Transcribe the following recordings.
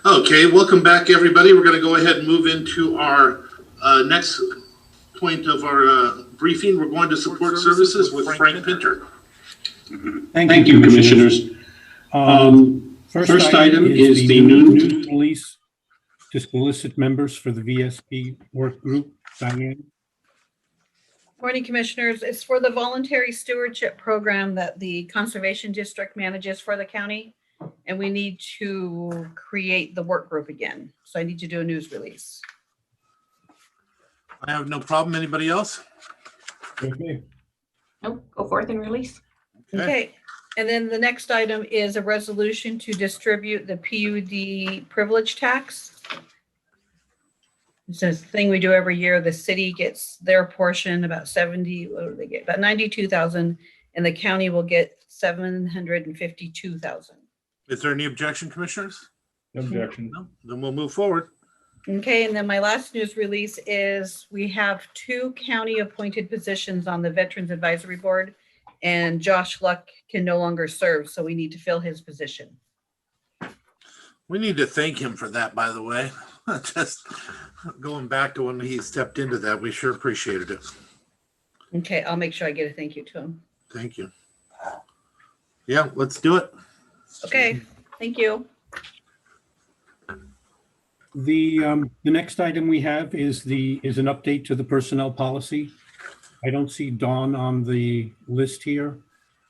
Okay, welcome back, everybody. We're going to go ahead and move into our next point of our briefing. We're going to support services with Frank Pinter. Thank you, Commissioners. First item is the news release to solicit members for the VSP work group. Diane? Morning, Commissioners. It's for the voluntary stewardship program that the Conservation District manages for the county, and we need to create the work group again. So I need to do a news release. I have no problem. Anybody else? Okay. Nope, go forth and release. Okay. And then the next item is a resolution to distribute the PUD privilege tax. It's a thing we do every year. The city gets their portion, about 70, what do they get? About 92,000, and the county will get 752,000. Is there any objection, Commissioners? No objection. No? Then we'll move forward. Okay, and then my last news release is we have 2 county appointed positions on the Veterans Advisory Board, and Josh Luck can no longer serve, so we need to fill his position. We need to thank him for that, by the way. Just going back to when he stepped into that, we sure appreciated it. Okay, I'll make sure I get a thank you to him. Thank you. Yeah, let's do it. Okay, thank you. The next item we have is an update to the personnel policy. I don't see Dawn on the list here,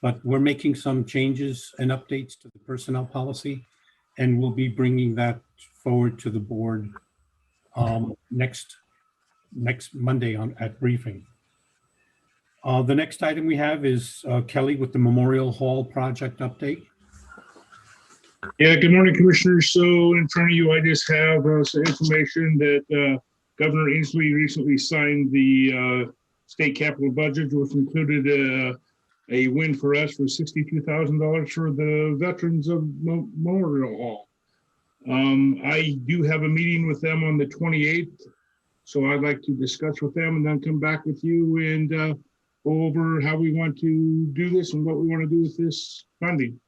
but we're making some changes and updates to the personnel policy, and we'll be bringing that forward to the board next Monday at briefing. The next item we have is Kelly with the Memorial Hall project update. Yeah, good morning, Commissioners. So in front of you, I just have some information that Governor Inslee recently signed the state capital budget, which included a win for us for $62,000 for the veterans of Memorial Hall. I do have a meeting with them on the 28th, so I'd like to discuss with them and then come back with you and go over how we want to do this and what we want to do with this funding.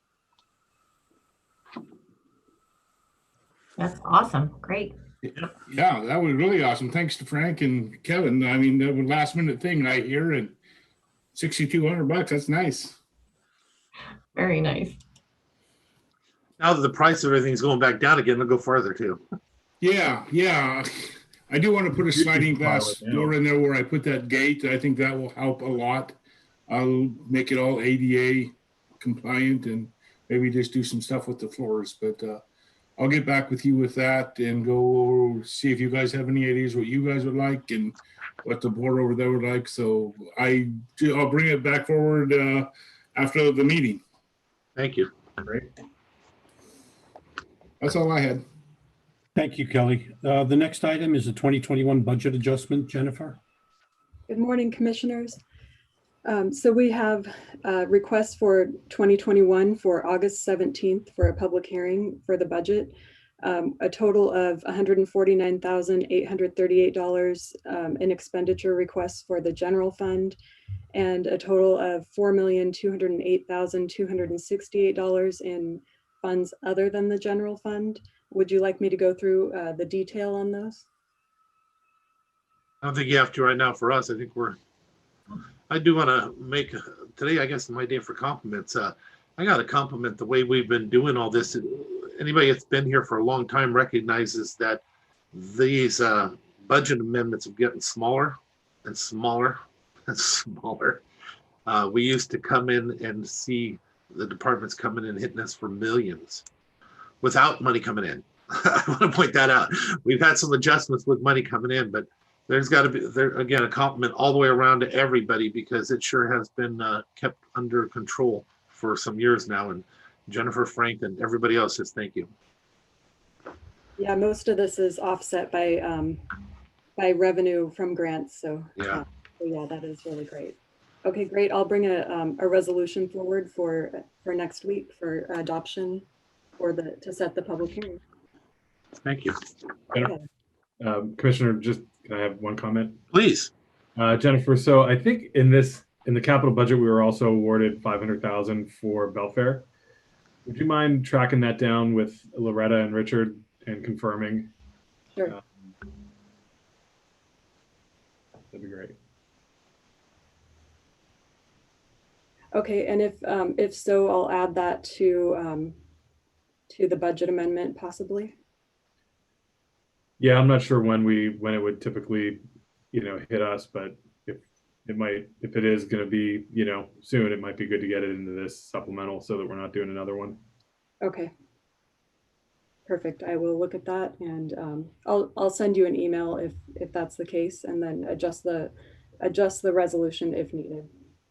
That's awesome. Great. Yeah, that was really awesome. Thanks to Frank and Kevin. I mean, that was a last minute thing right here, and $6,200. That's nice. Very nice. Now that the price of everything's going back down again, it'll go farther too. Yeah. I do want to put a sliding glass door in there where I put that gate. I think that will help a lot. I'll make it all ADA compliant and maybe just do some stuff with the floors. But I'll get back with you with that and go see if you guys have any ideas what you guys would like and what the board over there would like. So I'll bring it back forward after the meeting. Thank you. Great. That's all I had. Thank you, Kelly. The next item is a 2021 budget adjustment. Jennifer? Good morning, Commissioners. So we have a request for 2021 for August 17th for a public hearing for the budget. A total of $149,838 in expenditure requests for the general fund, and a total of $4,208,268 in funds other than the general fund. Would you like me to go through the detail on those? I don't think you have to right now for us. I think I do want to make today, I guess, my day for compliments. I got to compliment the way we've been doing all this. Anybody that's been here for a long time recognizes that these budget amendments are getting smaller and smaller and smaller. We used to come in and see the departments coming in hitting us for millions without money coming in. I want to point that out. We've had some adjustments with money coming in, but there's got to be, again, a compliment all the way around to everybody, because it sure has been kept under control for some years now. And Jennifer, Frank, and everybody else says thank you. Yeah, most of this is offset by revenue from grants. So yeah, that is really great. Okay, great. I'll bring a resolution forward for next week for adoption to set the public hearing. Thank you. Okay. Commissioner, just can I have one comment? Please. Jennifer, so I think in the capital budget, we were also awarded $500,000 for Belfair. Would you mind tracking that down with Loretta and Richard and confirming. Sure. That'd be great. Okay, and if so, I'll add that to the budget amendment possibly. Yeah, I'm not sure when it would typically, hit us, but if it is going to be, soon, it might be good to get it into this supplemental so that we're not doing another one. Okay. Perfect. I will look at that, and I'll send you an email if that's the case, and then adjust the resolution if needed.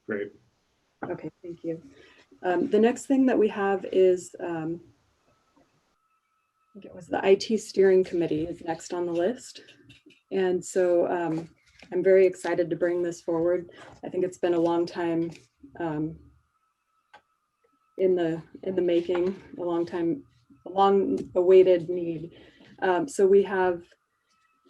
Great. Okay, thank you. The next thing that we have is I think it was the IT steering committee is next on the list, and so I'm very excited to bring this forward. I think it's been a long time in the making, a long awaited need. So we have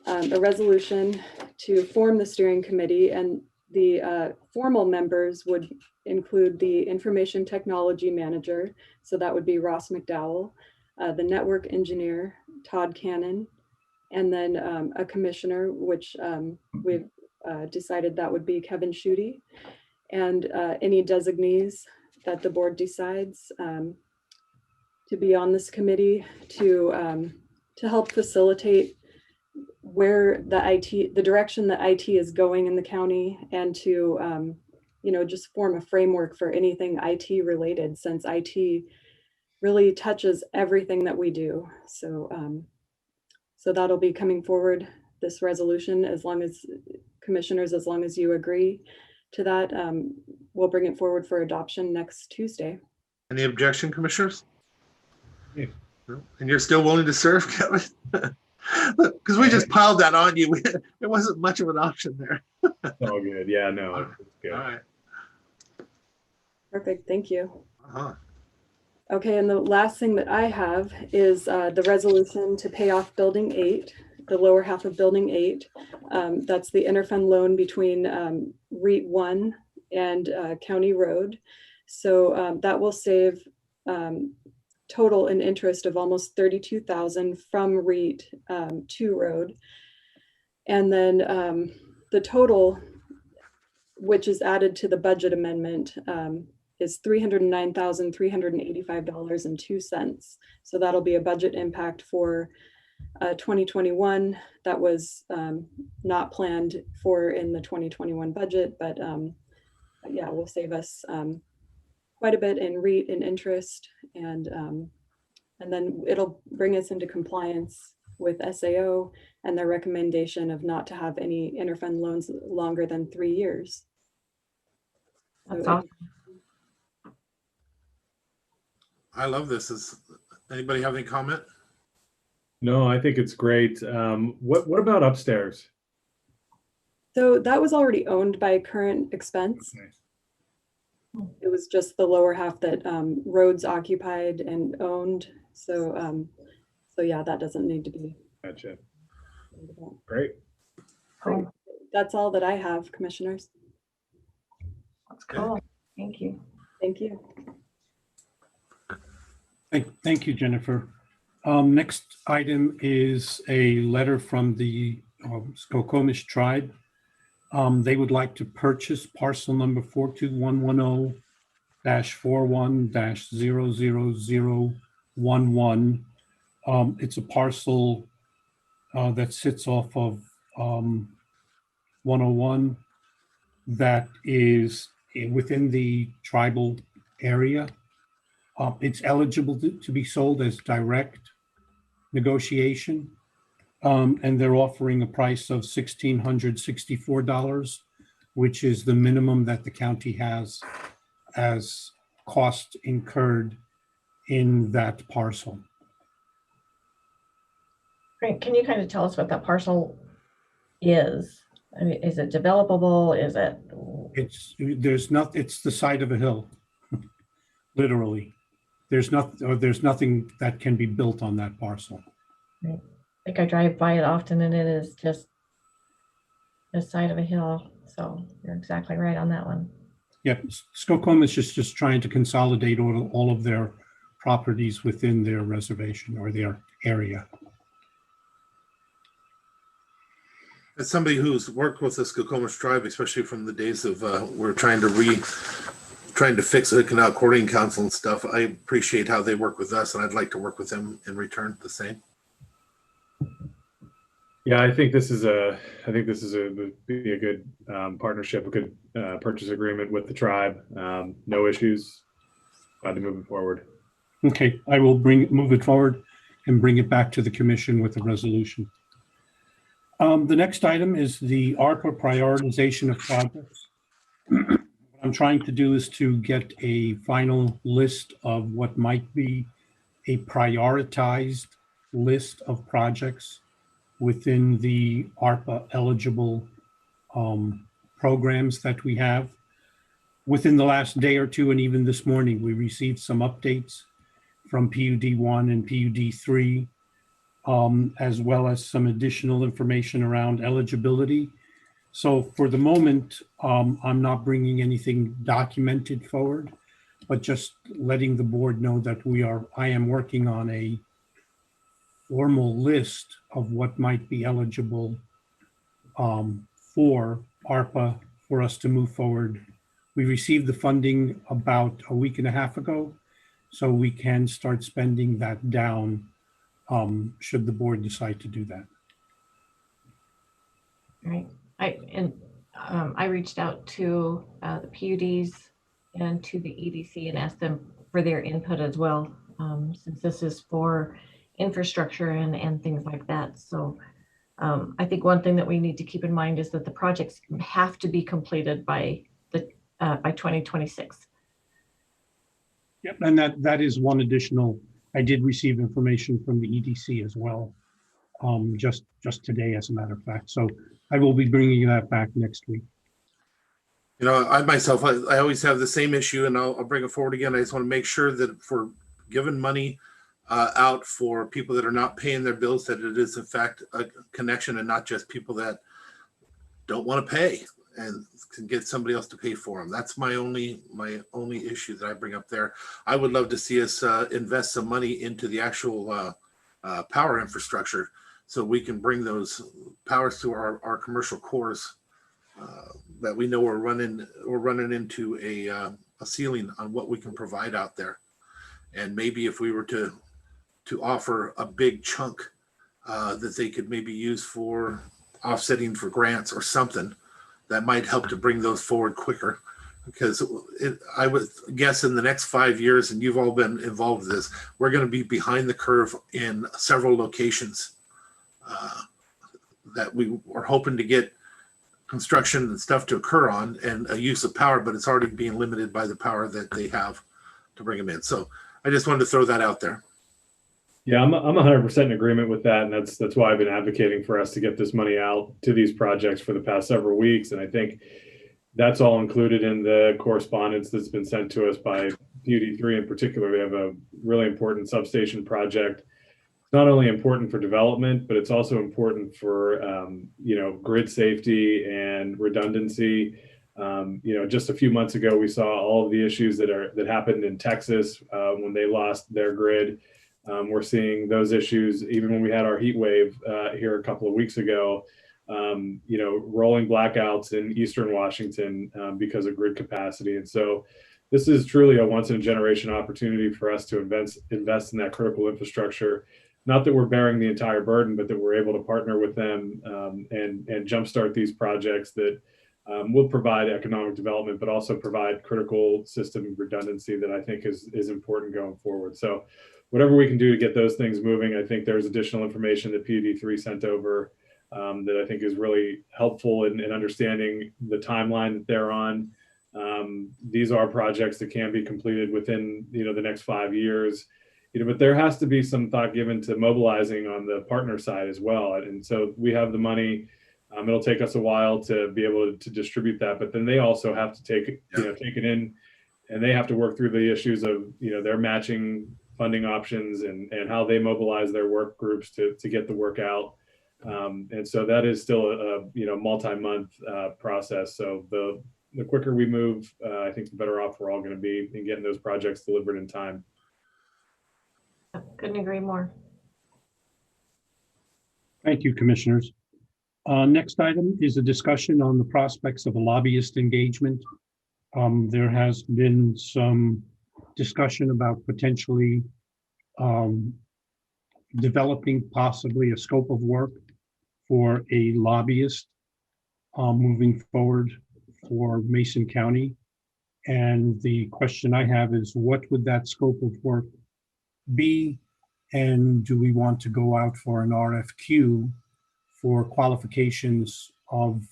a resolution to form the steering committee, and the formal members would include the information technology manager. So that would be Ross McDowell, the network engineer, Todd Cannon, and then a commissioner, which we've decided that would be Kevin Schutte, and any designees that the board decides to be on this committee to help facilitate where the direction that IT is going in the county, and to just form a framework for anything IT related, since IT really touches everything that we do. So so that'll be coming forward, this resolution, as long as commissioners, as long as you agree to that, we'll bring it forward for adoption next Tuesday. Any objection, commissioners? Yeah. No? And you're still willing to serve, Kevin? Because we just piled that on you. There wasn't much of an option there. All good. Yeah, no, it's good. All right. Perfect, thank you. Uh-huh. Okay, and the last thing that I have is the resolution to pay off Building 8, the lower half of Building 8. That's the interfund loan between REIT 1 and County Road. So that will save total in interest of almost $32,000 from REIT to Road. And then the total, which is added to the budget amendment, is $309,385.02. So that'll be a budget impact for 2021 that was not planned for in the 2021 budget, but yeah, will save us quite a bit in REIT and interest, and then it'll bring us into compliance with SAO and their recommendation of not to have any interfund loans longer than 3 years. That's So awesome. I love this. Anybody have any comment? No, I think it's great. What about upstairs? So that was already owned by current expense. Nice. It was just the lower half that Roads occupied and owned. So so yeah, that doesn't need to be. Gotcha. Great. Cool. That's all that I have, commissioners. That's cool. Thank you. Thank you. Thank you, Jennifer. Next item is a letter from the Skokomish tribe. They would like to purchase parcel number 42110-41-00011. It's a parcel that sits off of 101 that is within the tribal area. It's eligible to be sold as direct negotiation. And they're offering a price of $1,664, which is the minimum that the county has as cost incurred in that parcel. Great. Can you kind of tell us what that parcel is? I mean, is it developable? Is it? It's the side of a hill, literally. There's nothing that can be built on that parcel. Right. I think I drive by it often, and it is just the side of a hill. So you're exactly right on that one. Yeah, Skokomish is just trying to consolidate all of their properties within their reservation or their area. As somebody who's worked with the Skokomish tribe, especially from the days of we're trying to fix the Canal Coordinating Council and stuff, I appreciate how they work with us, and I'd like to work with them in return the same. Yeah, I think this is would be a good partnership, a good purchase agreement with the tribe. No issues. Glad to move it forward. Okay, I will move it forward and bring it back to the commission with a resolution. The next item is the ARPA prioritization of projects. What I'm trying to do is to get a final list of what might be a prioritized list of projects within the ARPA eligible programs that we have. Within the last day or two, and even this morning, we received some updates from PUD 1 and PUD 3, as well as some additional information around eligibility. So for the moment, I'm not bringing anything documented forward, but just letting the board know that I am working on a formal list of what might be eligible for ARPA for us to move forward. We received the funding about a week and a half ago, so we can start spending that down should the board decide to do that. Right. I reached out to the PUDs and to the EDC and asked them for their input as well, since this is for infrastructure and things like that. So I think one thing that we need to keep in mind is that the projects have to be completed by 2026. Yep, and that is one additional. I did receive information from the EDC as well, just today, as a matter of fact. So I will be bringing that back next week. You know, I myself, I always have the same issue, and I'll bring it forward again. I just want to make sure that if we're giving money out for people that are not paying their bills, that it is in fact a connection and not just people that don't want to pay and can get somebody else to pay for them. That's my only issue that I bring up there. I would love to see us invest some money into the actual power infrastructure so we can bring those powers to our commercial cores that we know we're running into a ceiling on what we can provide out there. And maybe if we were to offer a big chunk that they could maybe use for offsetting for grants or something, that might help to bring those forward quicker. Because I would guess in the next 5 years, and you've all been involved with this, we're going to be behind the curve in several locations that we are hoping to get construction and stuff to occur on, and a use of power, but it's already being limited by the power that they have to bring them in. So I just wanted to throw that out there. Yeah, I'm 100% in agreement with that, and that's why I've been advocating for us to get this money out to these projects for the past several weeks. And I think that's all included in the correspondence that's been sent to us by PUD 3 in particular. They have a really important substation project. It's not only important for development, but it's also important for grid safety and redundancy. Just a few months ago, we saw all of the issues that happened in Texas when they lost their grid. We're seeing those issues even when we had our heat wave here a couple of weeks ago. Rolling blackouts in Eastern Washington because of grid capacity. And so this is truly a once in a generation opportunity for us to invest in that critical infrastructure. Not that we're bearing the entire burden, but that we're able to partner with them and jumpstart these projects that will provide economic development, but also provide critical system redundancy that I think is important going forward. So whatever we can do to get those things moving, I think there's additional information that PUD 3 sent over that I think is really helpful in understanding the timeline that they're on. These are projects that can be completed within the next 5 years. But there has to be some thought given to mobilizing on the partner side as well. And so we have the money. It'll take us a while to be able to distribute that, but then they also have to take it in, and they have to work through the issues of their matching funding options and how they mobilize their work groups to get the work out. And so that is still a multi-month process. So the quicker we move, I think the better off we're all going to be in getting those projects delivered in time. Couldn't agree more. Thank you, commissioners. Next item is a discussion on the prospects of a lobbyist engagement. There has been some discussion about potentially developing possibly a scope of work for a lobbyist moving forward for Mason County. And the question I have is, what would that scope of work be? And do we want to go out for an RFQ for qualifications of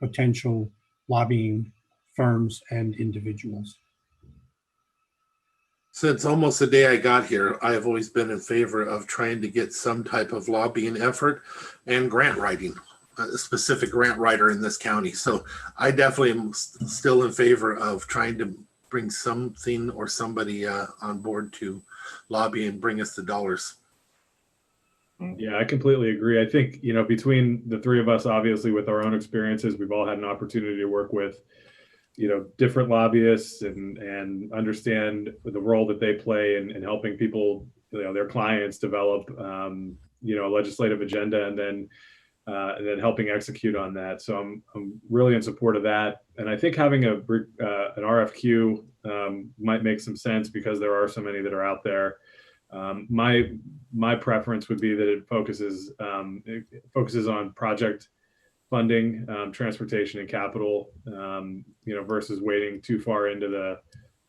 potential lobbying firms and individuals? Since almost the day I got here, I have always been in favor of trying to get some type of lobbying effort and grant writing, a specific grant writer in this county. So I definitely am still in favor of trying to bring something or somebody on board to lobby and bring us the dollars. Yeah, I completely agree. I think, you know, between the three of us, obviously with our own experiences, we've all had an opportunity to work with, you know, different lobbyists and understand the role that they play in helping people, you know, their clients develop, you know, a legislative agenda and then helping execute on that. So I'm really in support of that. And I think having an RFQ might make some sense because there are so many that are out there. My preference would be that it focuses on project funding, transportation and capital, you know, versus waiting too far into the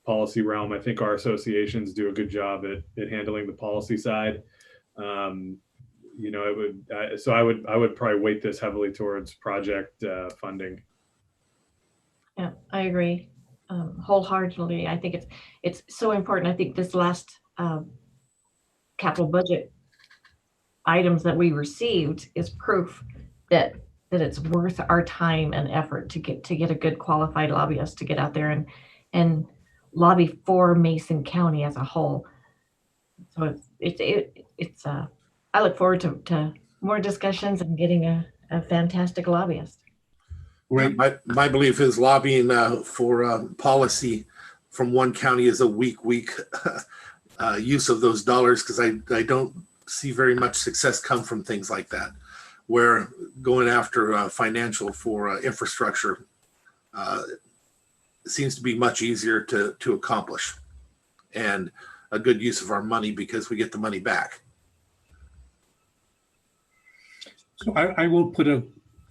policy realm. I think our associations do a good job at handling the policy side. You know, I would probably weight this heavily towards project funding. Yeah, I agree wholeheartedly. I think it's so important. I think this last capital budget items that we received is proof that it's worth our time and effort to get a good qualified lobbyist to get out there and lobby for Mason County as a whole. So it's I look forward to more discussions and getting a fantastic lobbyist. Right. My belief is lobbying for policy from one county is a weak use of those dollars, because I don't see very much success come from things like that, where going after financial for infrastructure seems to be much easier to accomplish and a good use of our money because we get the money back. So I will put a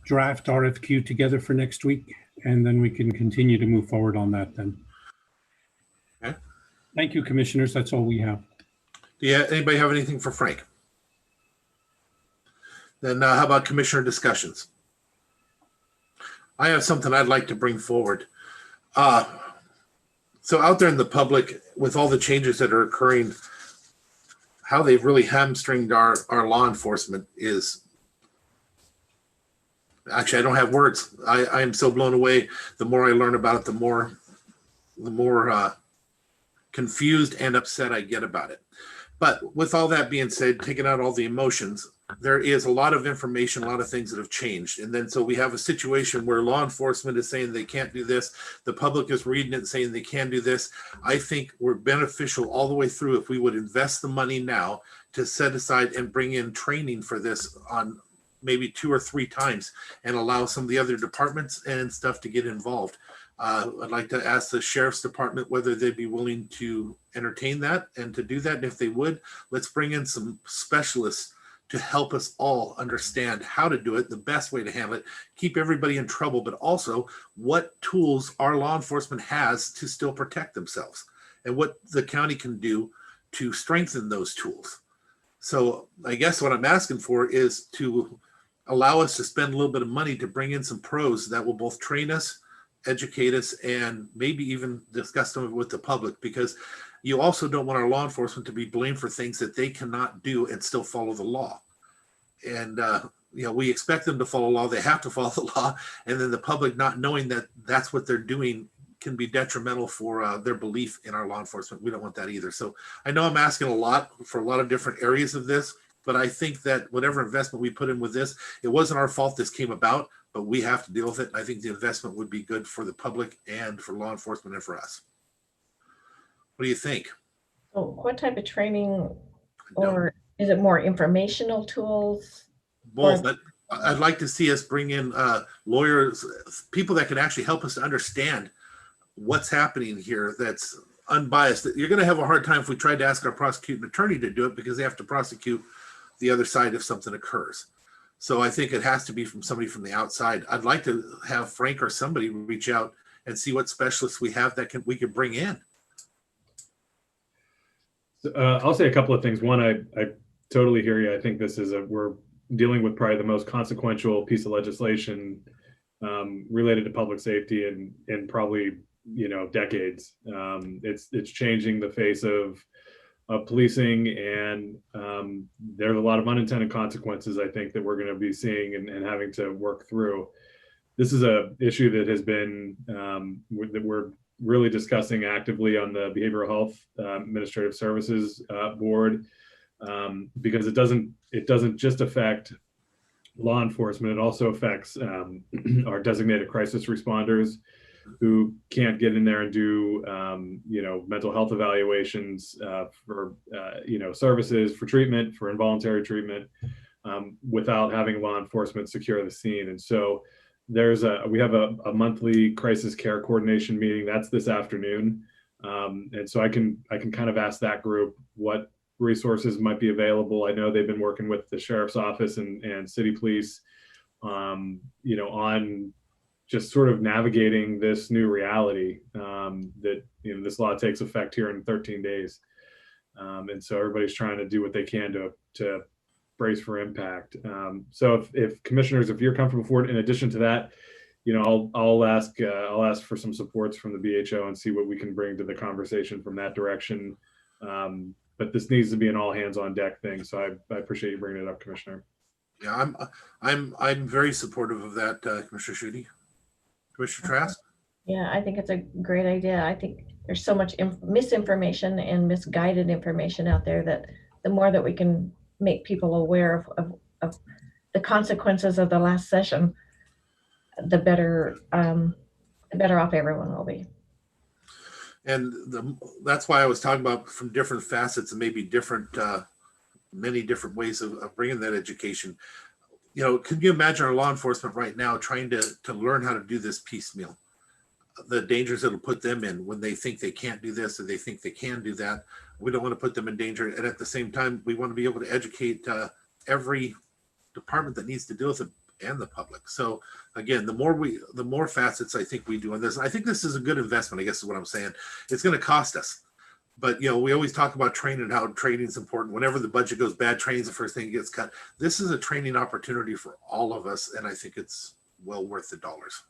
draft RFQ together for next week, and then we can continue to move forward on that then. Okay. Thank you, commissioners. That's all we have. Yeah. Anybody have anything for Frank? Then how about commissioner discussions? I have something I'd like to bring forward. So out there in the public, with all the changes that are occurring, how they've really hamstringed our law enforcement is, actually, I don't have words. I am so blown away. The more I learn about it, the more confused and upset I get about it. But with all that being said, taking out all the emotions, there is a lot of information, a lot of things that have changed. And then so we have a situation where law enforcement is saying they can't do this. The public is reading it and saying they can do this. I think we're beneficial all the way through if we would invest the money now to set aside and bring in training for this on maybe 2 or 3 times and allow some of the other departments and stuff to get involved. I'd like to ask the sheriff's department whether they'd be willing to entertain that and to do that. And if they would, let's bring in some specialists to help us all understand how to do it, the best way to handle it, keep everybody in trouble, but also what tools our law enforcement has to still protect themselves and what the county can do to strengthen those tools. So I guess what I'm asking for is to allow us to spend a little bit of money to bring in some pros that will both train us, educate us, and maybe even discuss them with the public, because you also don't want our law enforcement to be blamed for things that they cannot do and still follow the law. And, you know, we expect them to follow law. They have to follow the law. And then the public not knowing that that's what they're doing can be detrimental for their belief in our law enforcement. We don't want that either. So I know I'm asking a lot for a lot of different areas of this, but I think that whatever investment we put in with this, it wasn't our fault this came about, but we have to deal with it. I think the investment would be good for the public and for law enforcement and for us. What do you think? So what type of training, or is it more informational tools? Both. I'd like to see us bring in lawyers, people that can actually help us to understand what's happening here that's unbiased. You're going to have a hard time if we tried to ask our prosecuting attorney to do it, because they have to prosecute the other side if something occurs. So I think it has to be from somebody from the outside. I'd like to have Frank or somebody reach out and see what specialists we have that we could bring in. I'll say a couple of things. One, I totally hear you. I think this is we're dealing with probably the most consequential piece of legislation related to public safety in probably, decades. It's changing the face of policing, and there's a lot of unintended consequences, I think, that we're going to be seeing and having to work through. This is a issue that has been that we're really discussing actively on the Behavioral Health Administrative Services Board, because it doesn't just affect law enforcement. It also affects our designated crisis responders, who can't get in there and do mental health evaluations for services, for treatment, for involuntary treatment, without having law enforcement secure the scene. And so we have a monthly crisis care coordination meeting. That's this afternoon. And so I can kind of ask that group what resources might be available. I know they've been working with the sheriff's office and city police, on just sort of navigating this new reality that this law takes effect here in 13 days. And so everybody's trying to do what they can to brace for impact. So if commissioners, if you're comfortable for it, in addition to that, I'll ask for some supports from the BHO and see what we can bring to the conversation from that direction. But this needs to be an all hands on deck thing. So I appreciate you bringing it up, Commissioner. Yeah, I'm very supportive of that, Commissioner Schutte. Commissioner Trask? Yeah, I think it's a great idea. I think there's so much misinformation and misguided information out there that the more that we can make people aware of the consequences of the last session, the better off everyone will be. And that's why I was talking about from different facets and maybe many different ways of bringing that education. Can you imagine our law enforcement right now trying to learn how to do this piecemeal? The dangers it'll put them in when they think they can't do this or they think they can do that. We don't want to put them in danger. And at the same time, we want to be able to educate every department that needs to deal with it and the public. So again, the more facets I think we do on this, I think this is a good investment, I guess is what I'm saying. It's going to cost us. But, we always talk about training, how training is important. Whenever the budget goes bad, training is the first thing that gets cut. This is a training opportunity for all of us, and I think it's well worth the dollars.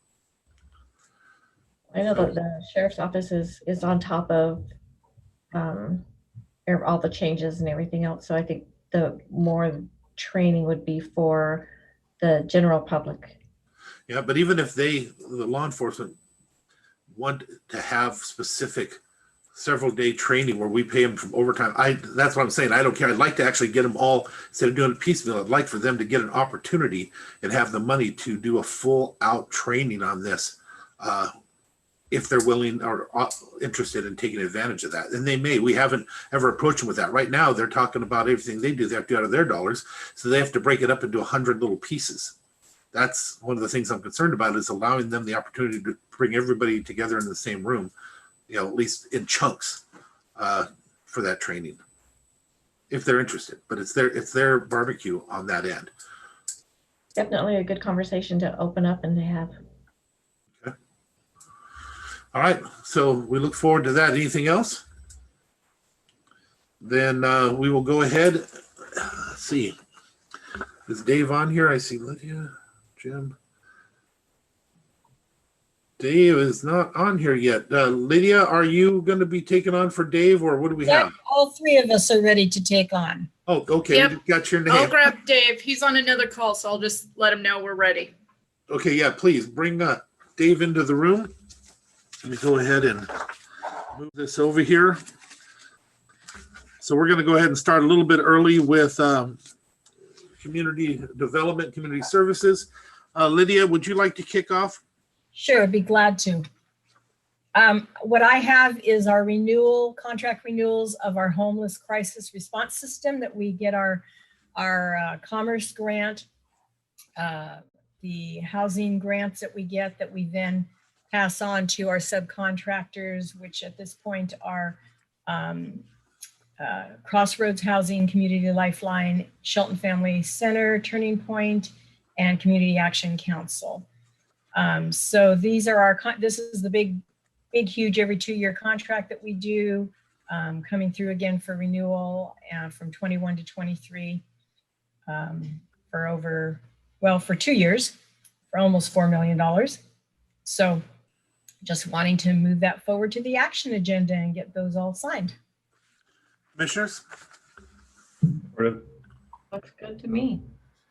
I know that the sheriff's office is on top of all the changes and everything else. So I think the more training would be for the general public. Yeah, but even if the law enforcement want to have specific several-day training where we pay them from overtime, that's what I'm saying. I don't care. I'd like to actually get them all, instead of doing it piecemeal, I'd like for them to get an opportunity and have the money to do a full-out training on this, if they're willing or interested in taking advantage of that. And they may. We haven't ever approached them with that. Right now, they're talking about everything they do. They have to do out of their dollars, so they have to break it up into 100 little pieces. That's one of the things I'm concerned about, is allowing them the opportunity to bring everybody together in the same room, at least in chunks, for that training, if they're interested. But it's their barbecue on that end. Definitely a good conversation to open up and to have. Okay. All right. So we look forward to that. Anything else? Then we will go ahead. Let's see. Is Dave on here? I see Lydia, Jim. Dave is not on here yet. Lydia, are you going to be taking on for Dave, or what do we have? All three of us are ready to take on. Oh, okay. Yep. We just got your name. I'll grab Dave. He's on another call, so I'll just let him know we're ready. Okay, yeah, please bring Dave into the room. Let me go ahead and move this over here. So we're going to go ahead and start a little bit early with community development, community services. Lydia, would you like to kick off? Sure, I'd be glad to. What I have is our contract renewals of our homeless crisis response system that we get our commerce grant the housing grants that we get that we then pass on to our subcontractors, which at this point are Crossroads Housing, Community Lifeline, Shelton Family Center, Turning Point, and Community Action Council. So these are our, this is the big, huge every 2-year contract that we do, coming through again for renewal from 21 to 23 for over, well, for 2 years, for almost $4 million. So just wanting to move that forward to the action agenda and get those all signed. Commissioners? Looks good to me.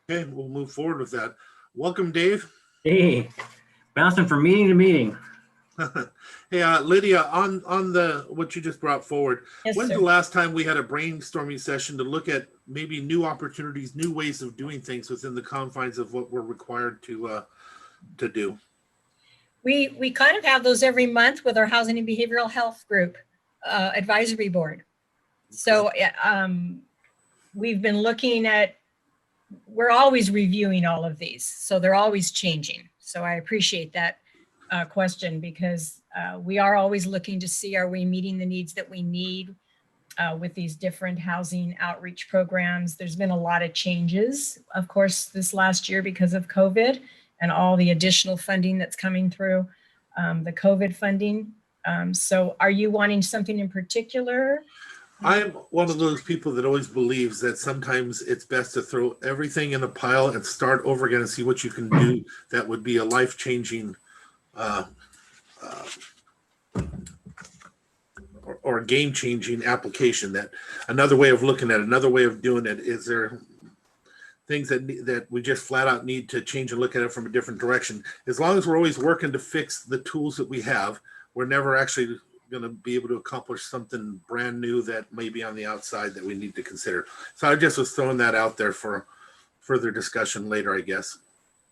Okay, we'll move forward with that. Welcome, Dave. Hey, bouncing from meeting to meeting. Hey, Lydia, on the what you just brought forward, Yes, when's sir. the last time we had a brainstorming session to look at maybe new opportunities, new ways of doing things within the confines of what we're required to do? We kind of have those every month with our Housing and Behavioral Health Group Advisory Board. So we've been looking at, we're always reviewing all of these, so they're always changing. So I appreciate that question, because we are always looking to see, are we meeting the needs that we need with these different housing outreach programs. There's been a lot of changes, of course, this last year because of COVID and all the additional funding that's coming through the COVID funding. So are you wanting something in particular? I'm one of those people that always believes that sometimes it's best to throw everything in a pile and start over again and see what you can do that would be a life-changing or a game-changing application. That another way of looking at it, another way of doing it. Is there things that we just flat out need to change and look at it from a different direction? As long as we're always working to fix the tools that we have, we're never actually going to be able to accomplish something brand new that may be on the outside that we need to consider. So I just was throwing that out there for further discussion later, I guess.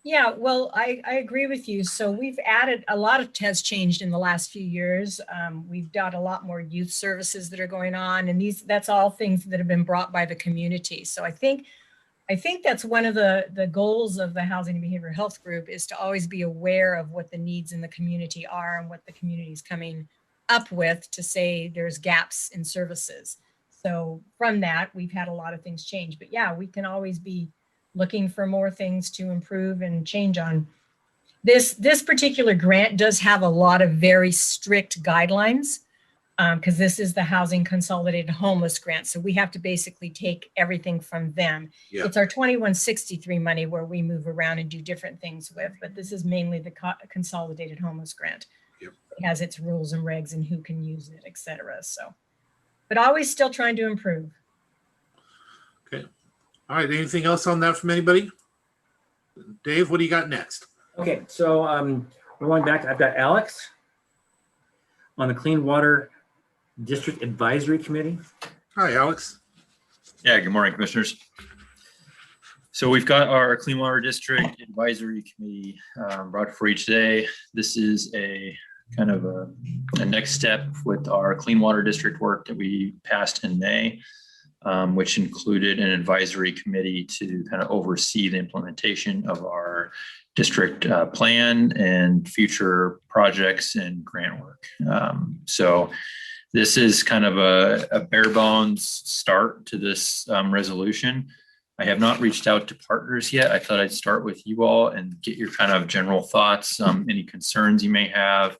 Yeah, well, I agree with you. So we've added, a lot of has changed in the last few years. We've got a lot more youth services that are going on, and that's all things that have been brought by the community. So I think that's one of the goals of the Housing and Behavioral Health Group, is to always be aware of what the needs in the community are and what the community is coming up with to say there's gaps in services. So from that, we've had a lot of things change. But yeah, we can always be looking for more things to improve and change on. This particular grant does have a lot of very strict guidelines, because this is the Housing Consolidated Homeless Grant. So we have to basically take everything from them. Yeah. It's our 2163 money where we move around and do different things with, but this is mainly the Consolidated Homeless Grant. Yep. It has its rules and regs and who can use it, et cetera. So, but always still trying to improve. Okay. All right. Anything else on that from anybody? Dave, what do you got next? Okay, so we're going back. I've got Alex on the Clean Water District Advisory Committee. Hi, Alex. Yeah, good morning, commissioners. So we've got our Clean Water District Advisory Committee brought for each day. This is a kind of a next step with our Clean Water District work that we passed in May, which included an advisory committee to kind of oversee the implementation of our district plan and future projects and grant work. So this is kind of a bare bones start to this resolution. I have not reached out to partners yet. I thought I'd start with you all and get your kind of general thoughts, any concerns you may have,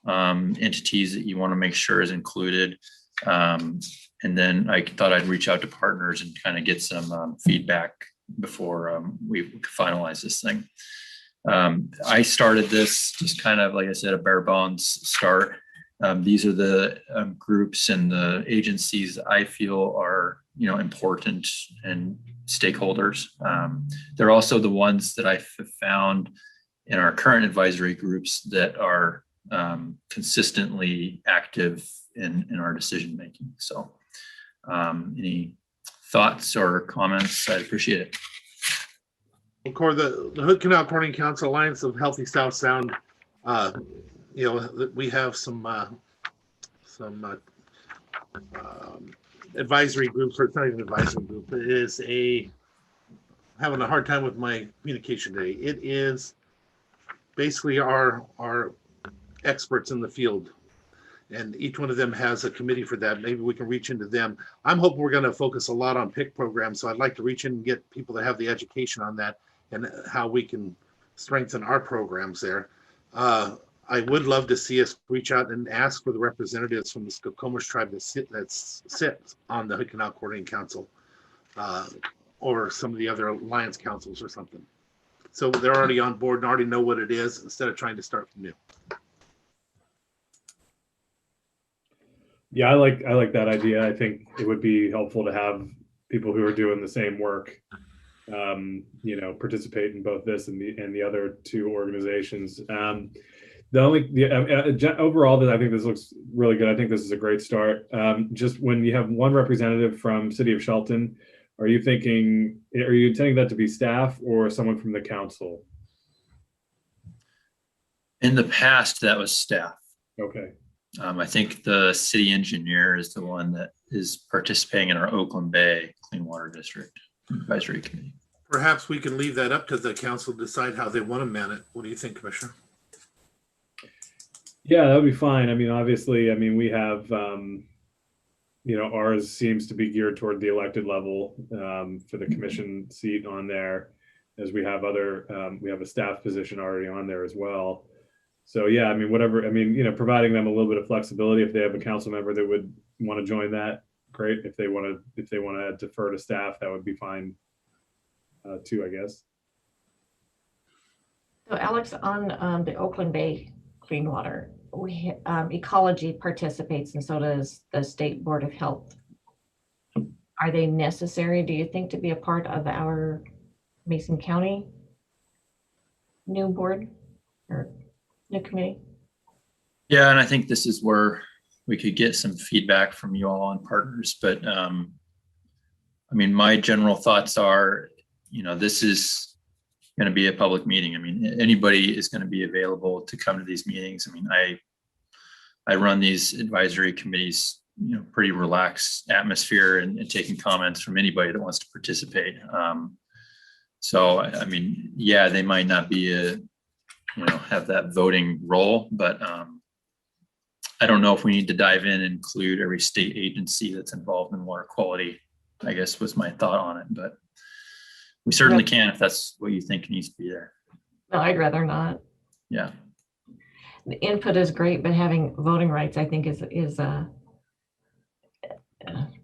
entities that you want to make sure is included. And then I thought I'd reach out to partners and kind of get some feedback before we finalize this thing. I started this just kind of, like I said, a bare bones start. These are the groups and the agencies I feel are, important and stakeholders. They're also the ones that I've found in our current advisory groups that are consistently active in our decision making. So any thoughts or comments? I'd appreciate it. Of course, the Hood Canal Corning Council Alliance of Healthy South Sound, we have some advisory groups, or it's not even an advisory group, it is a having a hard time with my communication today. It is basically our experts in the field, and each one of them has a committee for that. Maybe we can reach into them. I'm hoping we're going to focus a lot on PIC programs, so I'd like to reach in and get people that have the education on that and how we can strengthen our programs there. I would love to see us reach out and ask for the representatives from the Skokomish tribe that sit on the Hood Canal Coordinating Council, or some of the other alliance councils or something. So they're already on board and already know what it is instead of trying to start from new. Yeah, I like that idea. I think it would be helpful to have people who are doing the same work, participate in both this and the other two organizations. Overall, that I think this looks really good. I think this is a great start. Just when you have one representative from City of Shelton, are you intending that to be staff or someone from the council? In the past, that was staff. Okay. I think the city engineer is the one that is participating in our Oakland Bay Clean Water District Advisory Committee. Perhaps we can leave that up to the council to decide how they want to man it. What do you think, Commissioner? Yeah, that would be fine. I mean, obviously, we have, ours seems to be geared toward the elected level for the commission seat on there, as we have we have a staff position already on there as well. So yeah, providing them a little bit of flexibility, if they have a council member that would want to join that, great. If they want to defer to staff, that would be fine too, I guess. So Alex, on the Oakland Bay Clean Water, ecology participates, and so does the State Board of Health. Are they necessary, do you think, to be a part of our Mason County new board or new committee? Yeah, and I think this is where we could get some feedback from you all on partners. But my general thoughts are, this is going to be a public meeting. Anybody is going to be available to come to these meetings. I run these advisory committees, pretty relaxed atmosphere and taking comments from anybody that wants to participate. Yeah, they might not be have that voting role, but I don't know if we need to dive in and include every state agency that's involved in water quality, I guess was my thought on it, but we certainly can if that's what you think needs to be there. No, I'd rather not. Yeah. The input is great, but having voting rights, I think, is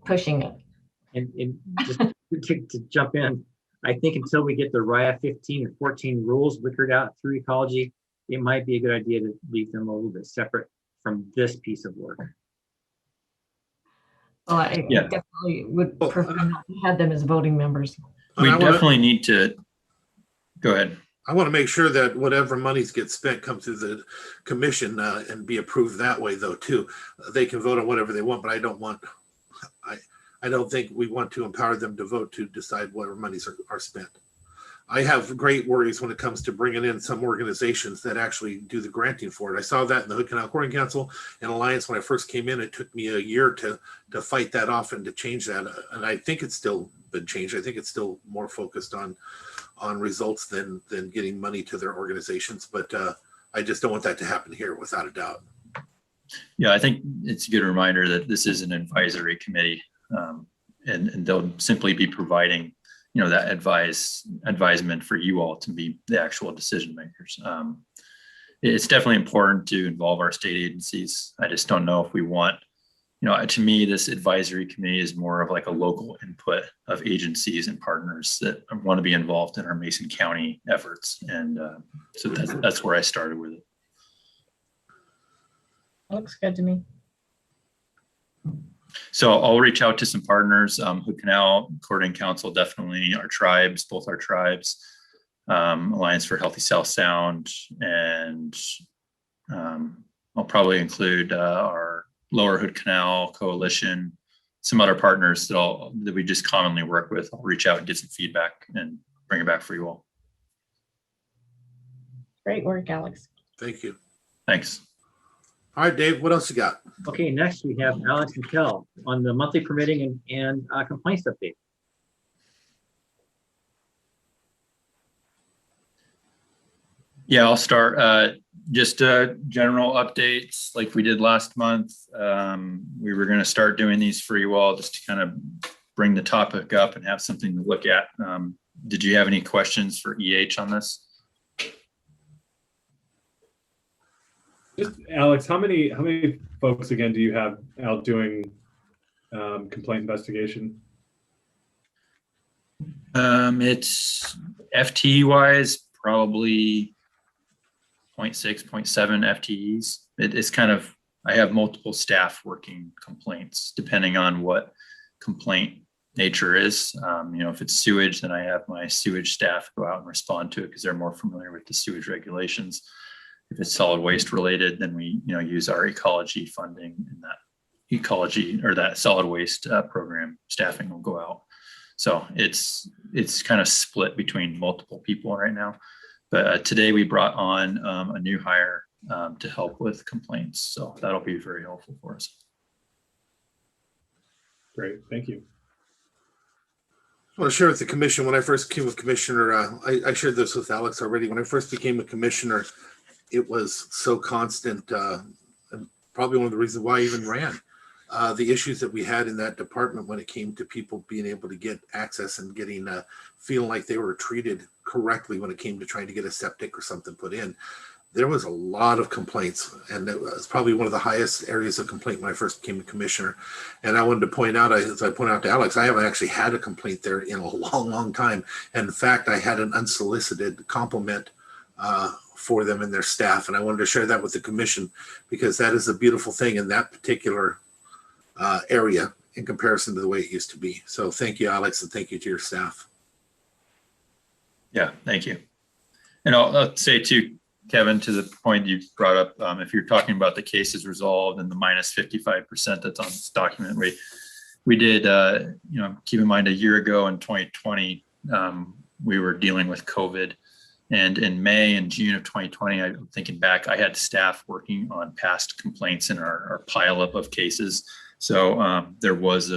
pushing it. And just to jump in, I think until we get the RIA 15 and 14 rules wickered out through ecology, it might be a good idea to leave them a little bit separate from this piece of work. Well, I definitely would prefer not to have them as voting members. We definitely need to go ahead. I want to make sure that whatever monies get spent come through the commission and be approved that way, though, too. They can vote on whatever they want, but I don't think we want to empower them to vote to decide whatever monies are spent. I have great worries when it comes to bringing in some organizations that actually do the granting for it. I saw that in the Hood Canal Coordinating Council and Alliance when I first came in. It took me a year to fight that off and to change that. And I think it's still been changed. I think it's still more focused on results than getting money to their organizations. But I just don't want that to happen here, without a doubt. Yeah, I think it's a good reminder that this is an advisory committee, and they'll simply be providing that advisement for you all to be the actual decision makers. It's definitely important to involve our state agencies. I just don't know if we want, to me, this advisory committee is more of like a local input of agencies and partners that want to be involved in our Mason County efforts. And so that's where I started with it. Looks good to me. So I'll reach out to some partners, Hood Canal Coordinating Council, definitely our tribes, both our tribes, Alliance for Healthy South Sound, and I'll probably include our Lower Hood Canal Coalition, some other partners that we just commonly work with. I'll reach out and get some feedback and bring it back for you all. Great work, Alex. Thank you. Thanks. All right, Dave, what else you got? Okay, next we have Alex and Kel on the monthly permitting and complaints update. Yeah, I'll start. Just general updates like we did last month. We were going to start doing these for you all just to kind of bring the topic up and have something to look at. Did you have any questions for EH on this? Just Alex, how many folks again do you have out doing complaint investigation? It's FTE wise, probably 0.6, 0.7 FTEs. It's kind of, I have multiple staff working complaints depending on what complaint nature is. If it's sewage, then I have my sewage staff go out and respond to it because they're more familiar with the sewage regulations. If it's solid waste related, then we use our ecology funding, and that ecology or that solid waste program staffing will go out. So it's kind of split between multiple people right now. But today we brought on a new hire to help with complaints. So that'll be very helpful for us. Great, thank you. I want to share with the commission, when I first became a commissioner, I shared this with Alex already. When I first became a commissioner, it was so constant, and probably one of the reasons why I even ran. The issues that we had in that department when it came to people being able to get access and getting feeling like they were treated correctly when it came to trying to get a septic or something put in. There was a lot of complaints, and it was probably one of the highest areas of complaint when I first became a commissioner. And I wanted to point out, as I pointed out to Alex, I haven't actually had a complaint there in a long, long time. And in fact, I had an unsolicited compliment for them and their staff. And I wanted to share that with the commission because that is a beautiful thing in that particular area in comparison to the way it used to be. So thank you, Alex, and thank you to your staff. Yeah, thank you. And I'll say too, Kevin, to the point you brought up, if you're talking about the cases resolved and the minus 55% that's on this document, we did, keep in mind a year ago in 2020, we were dealing with COVID. And in May and June of 2020, I'm thinking back, I had staff working on past complaints in our pileup of cases. So there was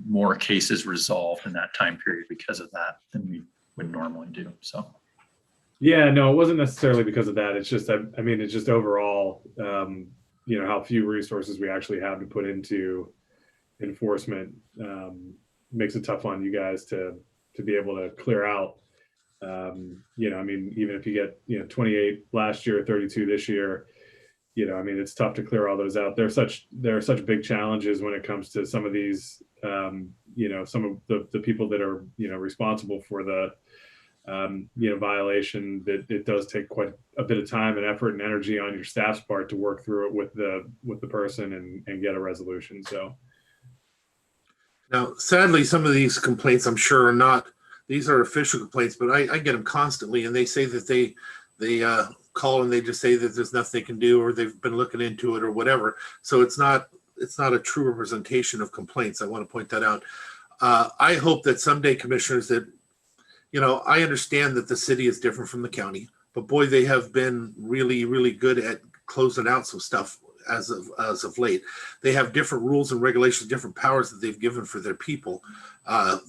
more cases resolved in that time period because of that than we would normally do. So. Yeah, no, it wasn't necessarily because of that. It's just, it's just overall, how few resources we actually have to put into enforcement makes it tough on you guys to be able to clear out. Even if you get, 28 last year, 32 this year, it's tough to clear all those out. There are such big challenges when it comes to some of these, some of the people that are, responsible for the, violation, that it does take quite a bit of time and effort and energy on your staff's part to work through it with the person and get a resolution. So now, sadly, some of these complaints, I'm sure, are not. These are official complaints, but I get them constantly, and they say that they call and they just say that there's nothing they can do, or they've been looking into it, or whatever. So it's not a true representation of complaints. I want to point that out. I hope that someday, commissioners, that I understand that the city is different from the county, but boy, they have been really, really good at closing out some stuff as of late. They have different rules and regulations, different powers that they've given for their people.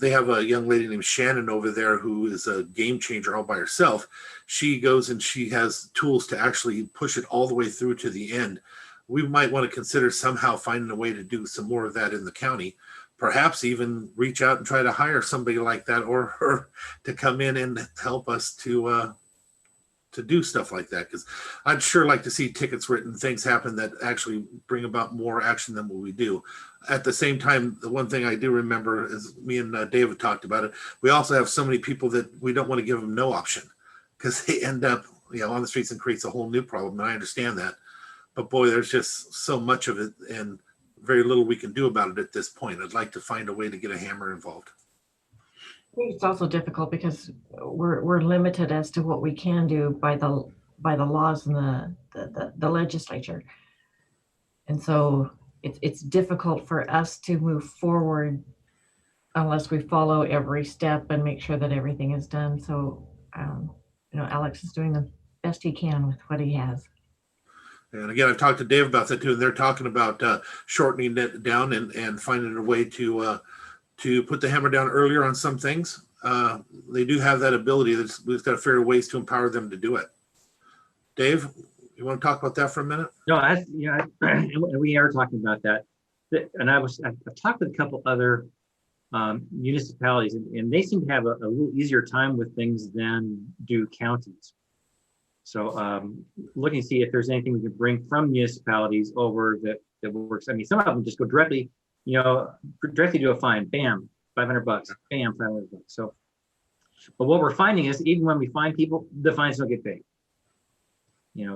They have a young lady named Shannon over there who is a game changer all by herself. She goes and she has tools to actually push it all the way through to the end. We might want to consider somehow finding a way to do some more of that in the county. Perhaps even reach out and try to hire somebody like that or her to come in and help us to do stuff like that. Because I'd sure like to see tickets written, things happen that actually bring about more action than what we do. At the same time, the one thing I do remember is me and David talked about it. We also have so many people that we don't want to give them no option because they end up, on the streets and creates a whole new problem. And I understand that, but boy, there's just so much of it and very little we can do about it at this point. I'd like to find a way to get a hammer involved. I think it's also difficult because we're limited as to what we can do by the laws and the legislature, and so it's difficult for us to move forward unless we follow every step and make sure that everything is done. So Alex is doing the best he can with what he has. And again, I've talked to Dave about that too, and they're talking about shortening it down and finding a way to put the hammer down earlier on some things. They do have that ability. We've got to figure ways to empower them to do it. Dave, you want to talk about that for a minute? No, and we are talking about that. And I've talked with a couple other municipalities, and they seem to have a little easier time with things than do counties. So looking to see if there's anything we can bring from municipalities over that works. I mean, some of them just go directly, directly to a fine, bam, $500, bam, $500. So, but what we're finding is even when we find people, the fines don't get paid.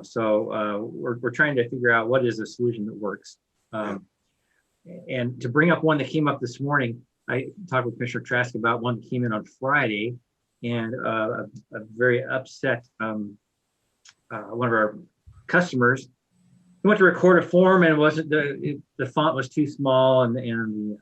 So we're trying to figure out what is a solution that works. And to bring up one that came up this morning, I talked with Commissioner Trask about one that came in on Friday, and a very upset one of our customers. He went to record a form, and it wasn't the font was too small, and the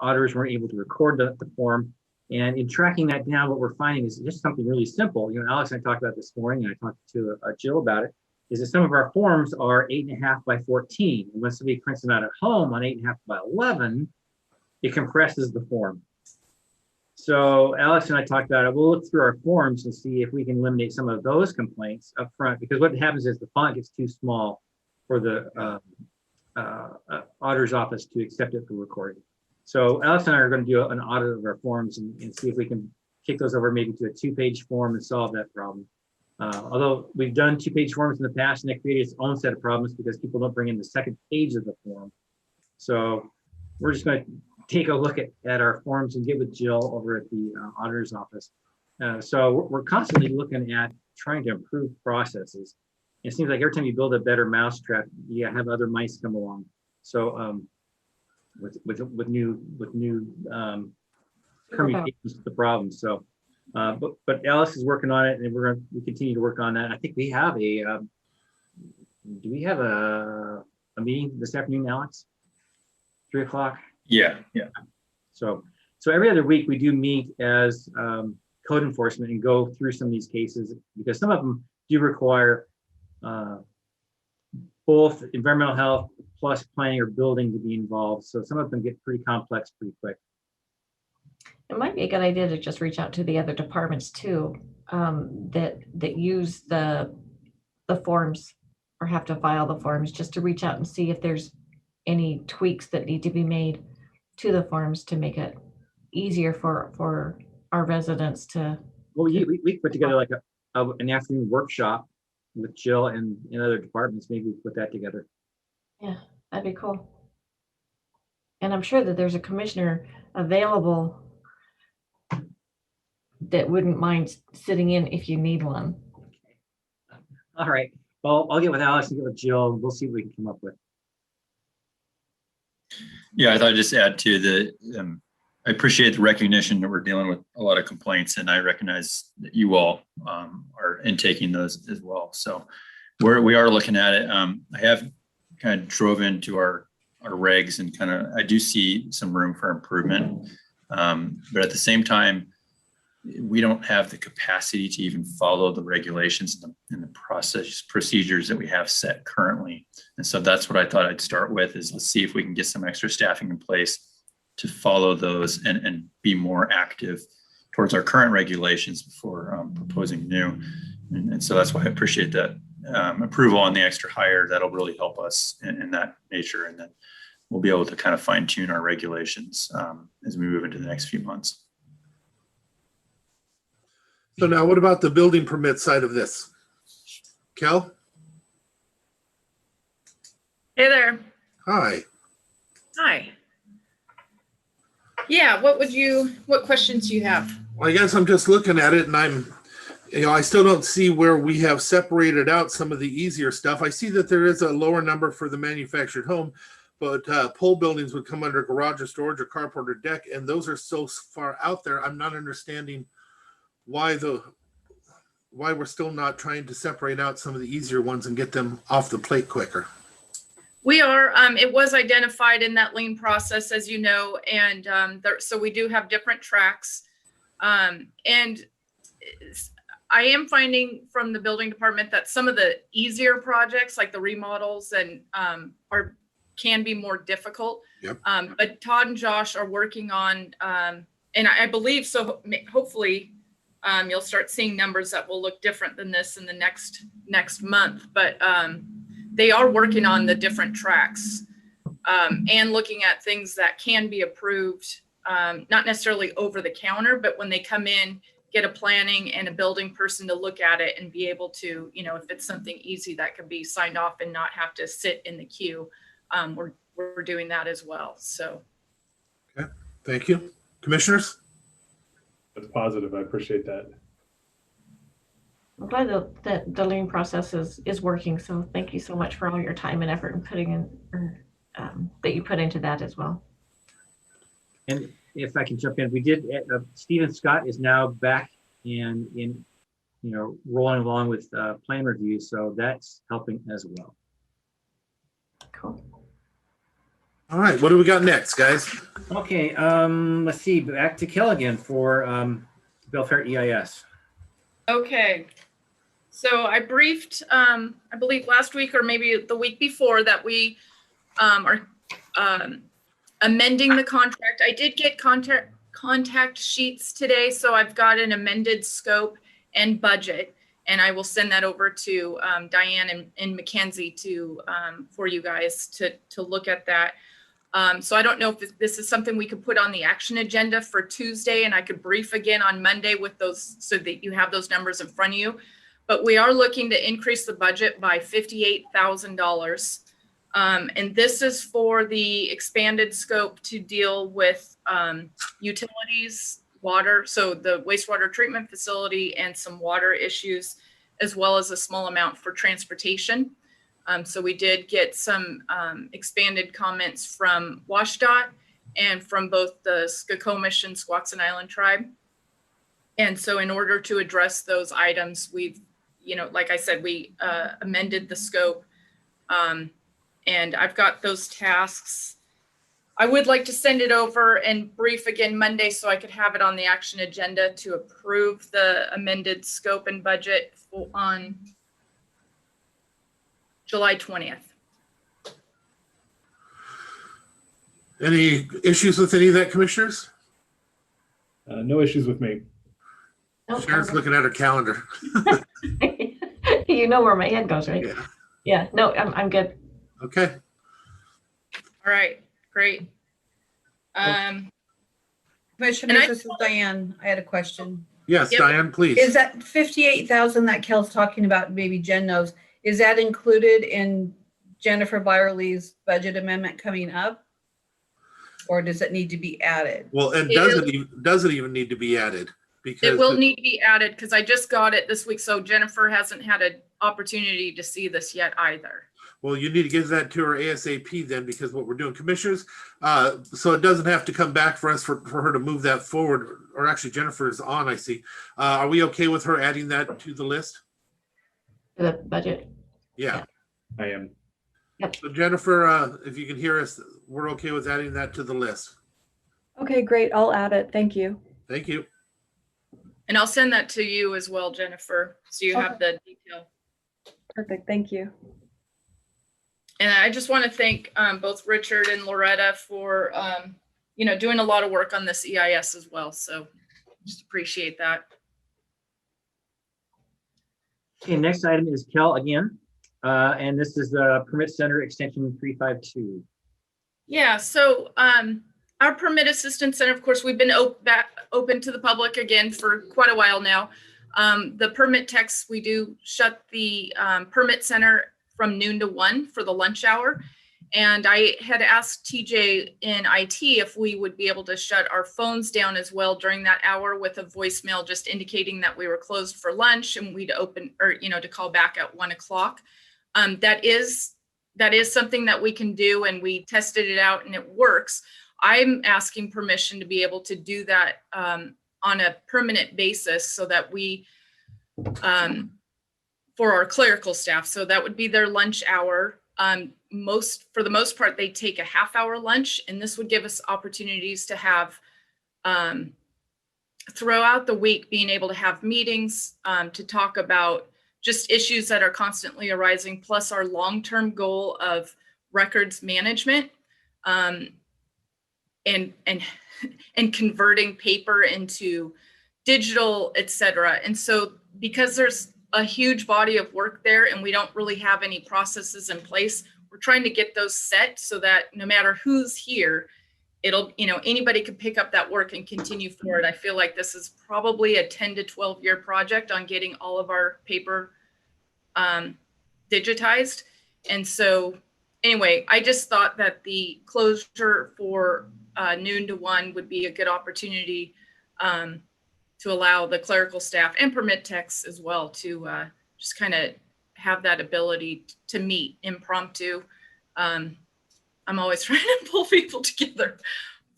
auditors weren't able to record the form. And in tracking that down, what we're finding is just something really simple. Alex and I talked about this morning, and I talked to Jill about it, is that some of our forms are 8.5 by 14. And when somebody prints them out at home on 8.5 by 11, it compresses the form. So Alex and I talked about it. We'll look through our forms and see if we can eliminate some of those complaints up front, because what happens is the font gets too small for the auditor's office to accept it for recording. So Alex and I are going to do an audit of our forms and see if we can kick those over maybe to a 2-page form and solve that problem. Although we've done 2-page forms in the past, and that created its own set of problems because people don't bring in the second page of the form. So we're just going to take a look at our forms and get with Jill over at the auditor's office. So we're constantly looking at trying to improve processes. It seems like every time you build a better mousetrap, you have other mice come along. So with new permutations to the problem. So, but Alice is working on it, and we continue to work on that. I think we have do we have a meeting this afternoon, Alex? 3 o'clock? Yeah. So every other week we do meet as code enforcement and go through some of these cases, because some of them do require both environmental health plus planning or building to be involved. So some of them get pretty complex pretty quick. It might be a good idea to just reach out to the other departments too, that use the forms or have to file the forms, just to reach out and see if there's any tweaks that need to be made to the forms to make it easier for our residents to. Well, we put together like an afternoon workshop with Jill and other departments. Maybe we put that together. Yeah, that'd be cool. And I'm sure that there's a commissioner available that wouldn't mind sitting in if you need one. All right. Well, I'll get with Alex and get with Jill, and we'll see what we can come up with. Yeah, I thought I'd just add to the, I appreciate the recognition that we're dealing with a lot of complaints, and I recognize that you all are intaking those as well. So we are looking at it. I have kind of drove into our regs, and I do see some room for improvement. But at the same time, we don't have the capacity to even follow the regulations and the procedures that we have set currently. And so that's what I thought I'd start with, is let's see if we can get some extra staffing in place to follow those and be more active towards our current regulations before proposing new. And so that's why I appreciate that approval on the extra hire. That'll really help us in that nature. And then we'll be able to kind of fine tune our regulations as we move into the next few months. So now what about the building permit side of this? Kel? Hey there. Hi. Hi. Yeah, what questions do you have? Well, I guess I'm just looking at it, and I still don't see where we have separated out some of the easier stuff. I see that there is a lower number for the manufactured home, but pole buildings would come under garage or storage or carport or deck, and those are so far out there. I'm not understanding why we're still not trying to separate out some of the easier ones and get them off the plate quicker. We are, it was identified in that lien process, as you know, and so we do have different tracks. And I am finding from the building department that some of the easier projects, like the remodels, and can be more difficult. Yep. But Todd and Josh are working on, and I believe so. Hopefully, You'll start seeing numbers that will look different than this in the next month, but they are working on the different tracks and looking at things that can be approved, not necessarily over the counter, but when they come in, get a planning and a building person to look at it and be able to, if it's something easy that can be signed off and not have to sit in the queue, we're doing that as well. So. Okay, thank you. Commissioners? That's positive. I appreciate that. I'm glad that the lean process is working. So thank you so much for all your time and effort and putting in, that you put into that as well. And if I can jump in, we did, Stephen Scott is now back and in, rolling along with plan review. So that's helping as well. Cool. All right, what do we got next, guys? Okay, let's see, back to Kel again for Belfair EIS. Okay. So I briefed, I believe last week or maybe the week before that we are amending the contract. I did get contact sheets today, so I've got an amended scope and budget, and I will send that over to Diane and Mackenzie for you guys to look at that. So I don't know if this is something we could put on the action agenda for Tuesday, and I could brief again on Monday with those so that you have those numbers in front of you. But we are looking to increase the budget by $58,000. And this is for the expanded scope to deal with utilities, water, so the wastewater treatment facility and some water issues, as well as a small amount for transportation. So we did get some expanded comments from WashDOT and from both the Skokomish and Squaxin Island tribe. And so in order to address those items, we've, like I said, we amended the scope. And I've got those tasks. I would like to send it over and brief again Monday so I could have it on the action agenda to approve the amended scope and budget on July 20th. Any issues with any of that, commissioners? No issues with me. Nope. Sharon's looking at her calendar. You know where my head goes, right? Yeah. Yeah, no, I'm good. Okay. All right, great. Commissioners, this is Diane. I had a question. Yes, Yep. Diane, please. Is that 58,000 that Kel's talking about, maybe Jen knows, is that included in Jennifer Byerly's budget amendment coming up? Or does it need to be added? Well, and doesn't even need to be added because It will need to be added because I just got it this week. So Jennifer hasn't had an opportunity to see this yet either. Well, you need to give that to her ASAP then, because what we're doing, commissioners, so it doesn't have to come back for us for her to move that forward. Or actually, Jennifer is on, I see. Are we okay with her adding that to the list? The budget. Yeah. I am. Yep. So Jennifer, if you can hear us, we're okay with adding that to the list. Okay, great. I'll add it. Thank you. Thank you. And I'll send that to you as well, Jennifer, so you have the detail. Perfect. Thank you. And I just want to thank both Richard and Loretta for, doing a lot of work on this EIS as well. So just appreciate that. Okay, next item is Kel again. And this is the Permit Center Extension 352. Yeah, so our Permit Assistance Center, of course, we've been open to the public again for quite a while now. The permit techs, we do shut the Permit Center from noon to 1 for the lunch hour. And I had asked TJ in IT if we would be able to shut our phones down as well during that hour with a voicemail just indicating that we were closed for lunch and we'd open, or, to call back at 1 o'clock. That is something that we can do, and we tested it out and it works. I'm asking permission to be able to do that on a permanent basis so that we, for our clerical staff, so that would be their lunch hour. For the most part, they take a half-hour lunch, and this would give us opportunities to have throughout the week being able to have meetings to talk about just issues that are constantly arising, plus our long-term goal of records management and converting paper into digital, etc. And so because there's a huge body of work there and we don't really have any processes in place, we're trying to get those set so that no matter who's here, it'll, anybody can pick up that work and continue forward. I feel like this is probably a 10 to 12 year project on getting all of our paper digitized. And so anyway, I just thought that the closure for noon to 1 would be a good opportunity to allow the clerical staff and permit techs as well to just kind of have that ability to meet impromptu. I'm always trying to pull people together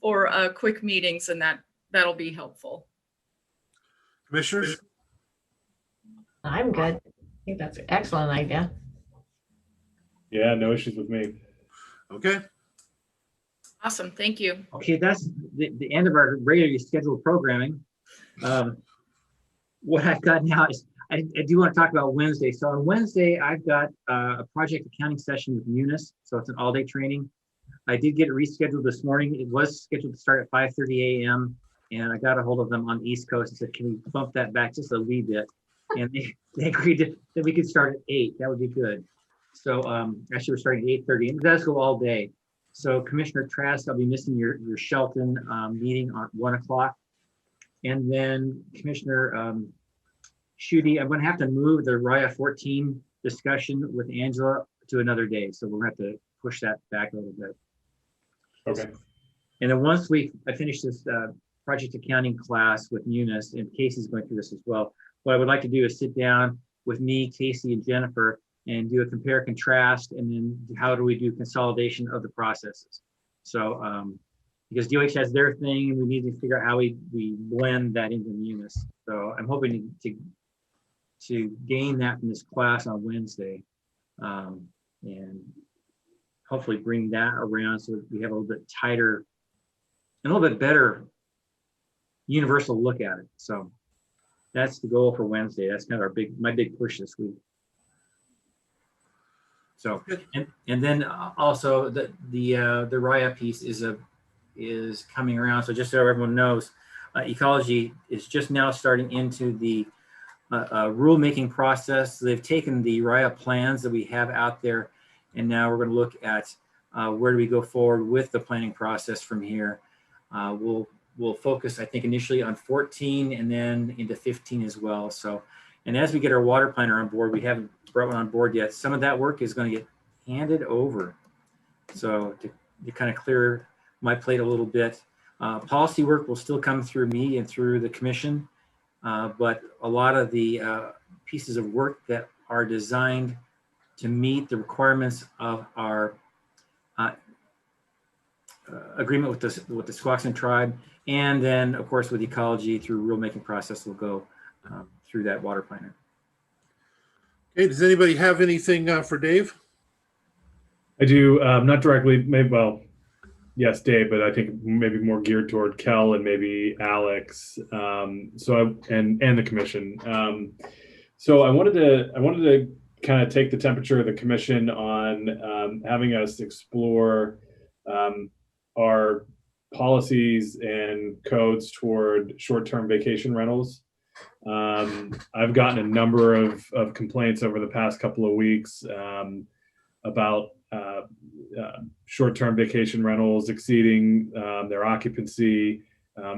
for quick meetings, and that'll be helpful. Commissioners? I'm good. I think that's an excellent idea. Yeah, no issues with me. Okay. Awesome, thank you. Okay, that's the end of our regularly scheduled programming. What I've got now is, I do want to talk about Wednesday. So on Wednesday, I've got a project accounting session with Munis. So it's an all-day training. I did get it rescheduled this morning. It was scheduled to start at 5:30 a.m. And I got a hold of them on the East Coast and said, can we bump that back just a wee bit? And they agreed that we could start at 8. That would be good. So actually we're starting at 8:30 and it does go all day. So Commissioner Trask, I'll be missing your Shelton meeting at 1 o'clock. And then Commissioner Schutte, I'm going to have to move the RIA 14 discussion with Angela to another day. So we'll have to push that back a little bit. Okay. And then once I finish this project accounting class with Munis, and Casey's going through this as well, what I would like to do is sit down with me, Casey, and Jennifer and do a compare contrast, and then how do we do consolidation of the processes. So because DOH has their thing, and we need to figure out how we blend that into Munis. So I'm hoping to gain that from this class on Wednesday, and hopefully bring that around so that we have a little bit tighter and a little bit better universal look at it. So that's the goal for Wednesday. That's kind of my big push this week. So, and then also the RIA piece is coming around. So just so everyone knows, ecology is just now starting into the rulemaking process. They've taken the RIA plans that we have out there, and now we're going to look at where do we go forward with the planning process from here. We'll focus, I think, initially on 14 and then into 15 as well. So, and as we get our water planner on board, we haven't brought one on board yet. Some of that work is going to get handed over. So to kind of clear my plate a little bit. Policy work will still come through me and through the commission, but a lot of the pieces of work that are designed to meet the requirements of our agreement with the Swanson tribe, and then of course with ecology through rulemaking process will go through that water planner. Okay, does anybody have anything for Dave? I do, not directly, maybe, well, yes, Dave, but I think maybe more geared toward Kel and maybe Alex. And the commission. So I wanted to kind of take the temperature of the commission on having us explore our policies and codes toward short-term vacation rentals. I've gotten a number of complaints over the past couple of weeks about short-term vacation rentals exceeding their occupancy.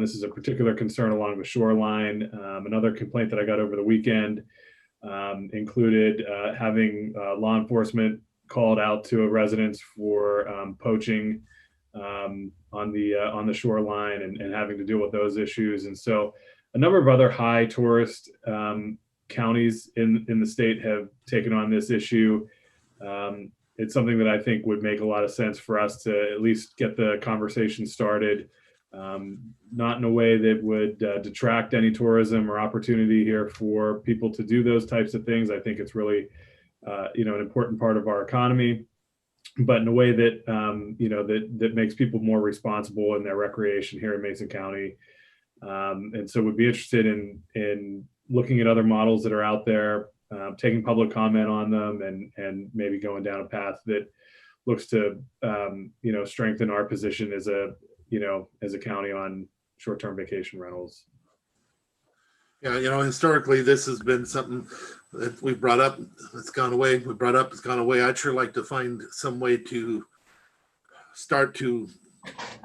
This is a particular concern along the shoreline. Another complaint that I got over the weekend included having law enforcement called out to a residence for poaching on the shoreline and having to deal with those issues. And so a number of other high tourist counties in the state have taken on this issue. It's something that I think would make a lot of sense for us to at least get the conversation started, not in a way that would detract any tourism or opportunity here for people to do those types of things. I think it's really, an important part of our economy, but in a way that, that makes people more responsible in their recreation here in Mason County. And so we'd be interested in looking at other models that are out there, taking public comment on them, and maybe going down a path that looks to strengthen our position as a county on short-term vacation rentals. Yeah, historically, this has been something that we brought up, it's gone away. We brought up, it's gone away. I'd sure like to find some way to start to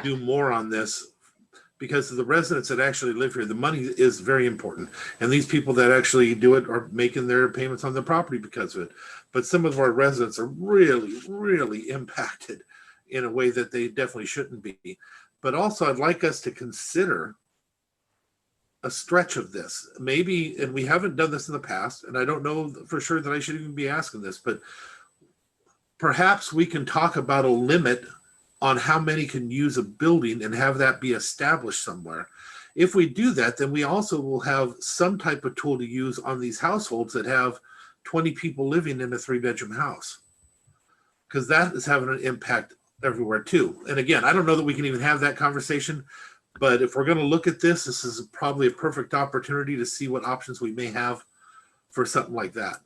do more on this, because of the residents that actually live here, the money is very important. And these people that actually do it are making their payments on the property because of it. But some of our residents are really, really impacted in a way that they definitely shouldn't be. But also, I'd like us to consider a stretch of this. Maybe, and we haven't done this in the past, and I don't know for sure that I should even be asking this, but perhaps we can talk about a limit on how many can use a building and have that be established somewhere. If we do that, then we also will have some type of tool to use on these households that have 20 people living in a 3-bedroom house, because that is having an impact everywhere too. And again, I don't know that we can even have that conversation, but if we're going to look at this, this is probably a perfect opportunity to see what options we may have for something like that.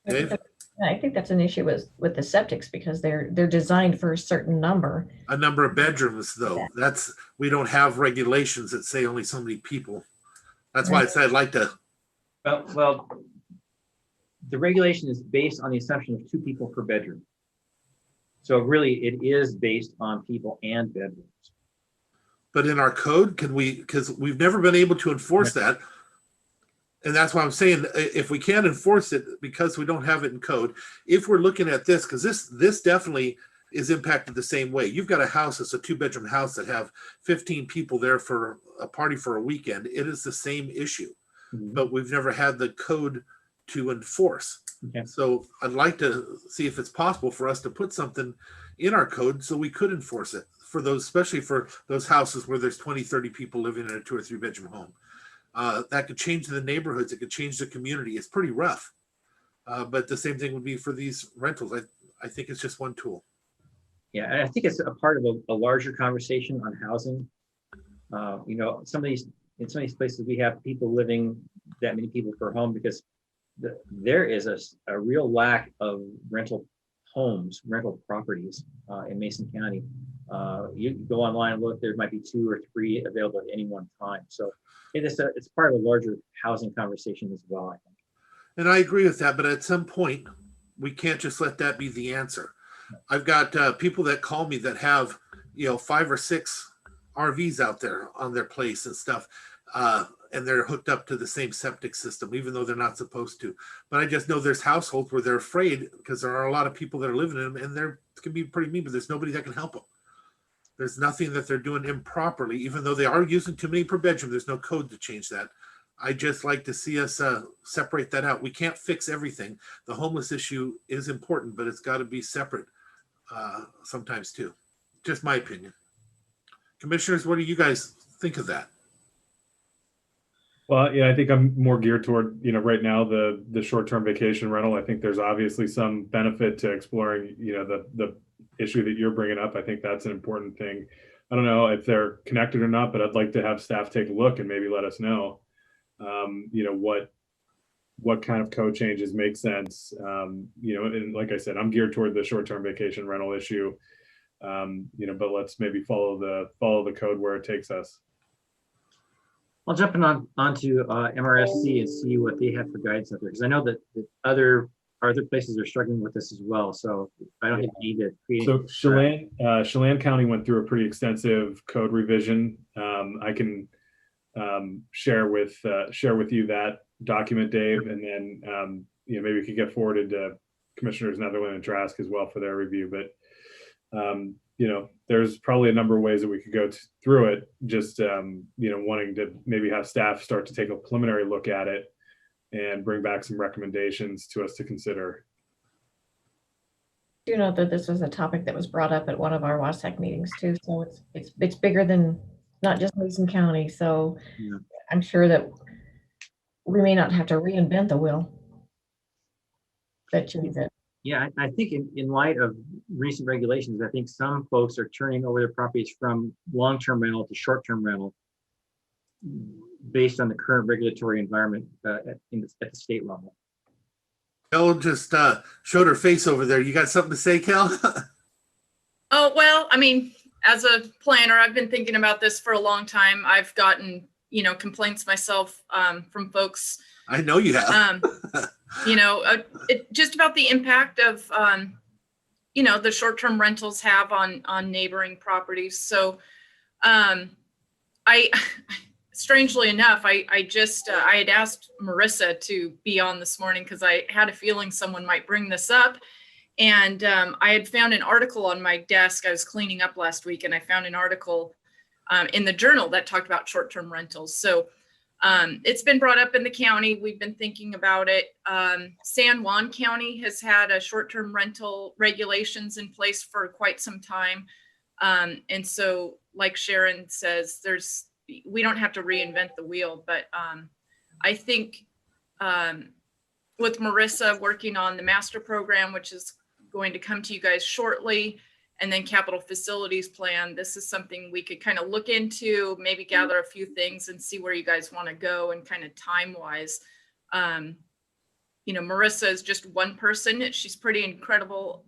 Dave? I think that's an issue with the septics, because they're designed for a certain number. A number of bedrooms, though. Yeah. That's, we don't have regulations that say only so many people. That's why I said I'd like to. Well, the regulation is based on the assumption of 2 people per bedroom. So really, it is based on people and bedrooms. But in our code, can we, because we've never been able to enforce that. And that's why I'm saying, if we can't enforce it because we don't have it in code, if we're looking at this, because this definitely is impacted the same way. You've got a house that's a 2-bedroom house that have 15 people there for a party for a weekend. It is the same issue, but we've never had the code to enforce. Okay. So I'd like to see if it's possible for us to put something in our code so we could enforce it for those, especially for those houses where there's 20, 30 people living in a 2 or 3 bedroom home. That could change the neighborhoods. It could change the community. It's pretty rough. But the same thing would be for these rentals. I think it's just one tool. Yeah, and I think it's a part of a larger conversation on housing. In some of these places, we have people living that many people per home because there is a real lack of rental homes, rental properties in Mason County. You go online and look, there might be 2 or 3 available at any one time. So it's part of a larger housing conversation as well, I think. And I agree with that, but at some point, we can't just let that be the answer. I've got people that call me that have, 5 or 6 RVs out there on their place and stuff, and they're hooked up to the same septic system, even though they're not supposed to. But I just know there's households where they're afraid because there are a lot of people that are living in them, and they can be pretty mean, but there's nobody that can help them. There's nothing that they're doing improperly, even though they are using too many per bedroom. There's no code to change that. I just like to see us separate that out. We can't fix everything. The homeless issue is important, but it's got to be separate sometimes too. Just my opinion. Commissioners, what do you guys think of that? Well, yeah, I think I'm more geared toward, right now, the short-term vacation rental. I think there's obviously some benefit to exploring, the issue that you're bringing up. I think that's an important thing. I don't know if they're connected or not, but I'd like to have staff take a look and maybe let us know, what kind of code changes make sense. And like I said, I'm geared toward the short-term vacation rental issue, but let's maybe follow the code where it takes us. I'll jump onto MRSC and see what they have for guidance out there, because I know that other places are struggling with this as well. So I don't think we need to create. So Chelan County went through a pretty extensive code revision. I can share with you that document, Dave, and then maybe we could get forwarded to Commissioners Netherland and Trask as well for their review. But there's probably a number of ways that we could go through it. Just wanting to maybe have staff start to take a preliminary look at it and bring back some recommendations to us to consider. You know that this was a topic that was brought up at one of our WASAC meetings too. So it's bigger than not just Mason County. So yeah. I'm sure that we may not have to reinvent the wheel. That changes it. Yeah, I think in light of recent regulations, I think some folks are turning over their properties from long-term rental to short-term rental based on the current regulatory environment at the state level. Kel just showed her face over there. You got something to say, Kel? Oh, well, I mean, as a planner, I've been thinking about this for a long time. I've gotten, complaints myself from folks. I know you have. Just about the impact of, the short-term rentals have on neighboring properties. So strangely enough, I had asked Marissa to be on this morning because I had a feeling someone might bring this up. And I had found an article on my desk. I was cleaning up last week and I found an article in the journal that talked about short-term rentals. So it's been brought up in the county. We've been thinking about it. San Juan County has had a short-term rental regulations in place for quite some time. And so like Sharon says, we don't have to reinvent the wheel, but I think with Marissa working on the master program, which is going to come to you guys shortly, and then capital facilities plan, this is something we could kind of look into, maybe gather a few things and see where you guys want to go and kind of time wise. Marissa is just one person. She's pretty incredible.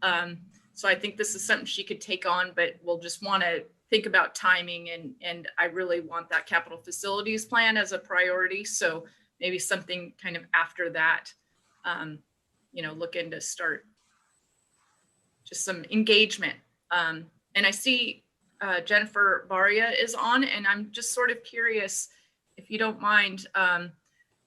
So I think this is something she could take on, but we'll just want to think about timing, and I really want that capital facilities plan as a priority. So maybe something kind of after that, looking to start just some engagement. And I see Jennifer Baria is on, and I'm just sort of curious, if you don't mind,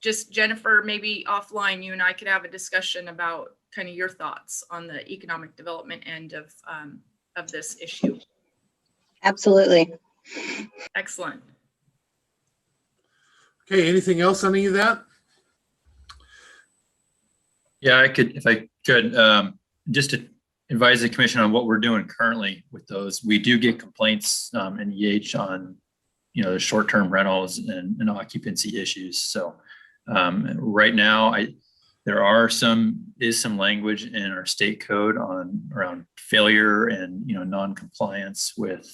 just Jennifer, maybe offline, you and I could have a discussion about kind of your thoughts on the economic development end of this issue. Absolutely. Excellent. Okay, anything else on any of that? Yeah, if I could, just to advise the commission on what we're doing currently with those. We do get complaints in EH on, the short-term rentals and occupancy issues. So right now, there is some language in our state code around failure and, non-compliance with,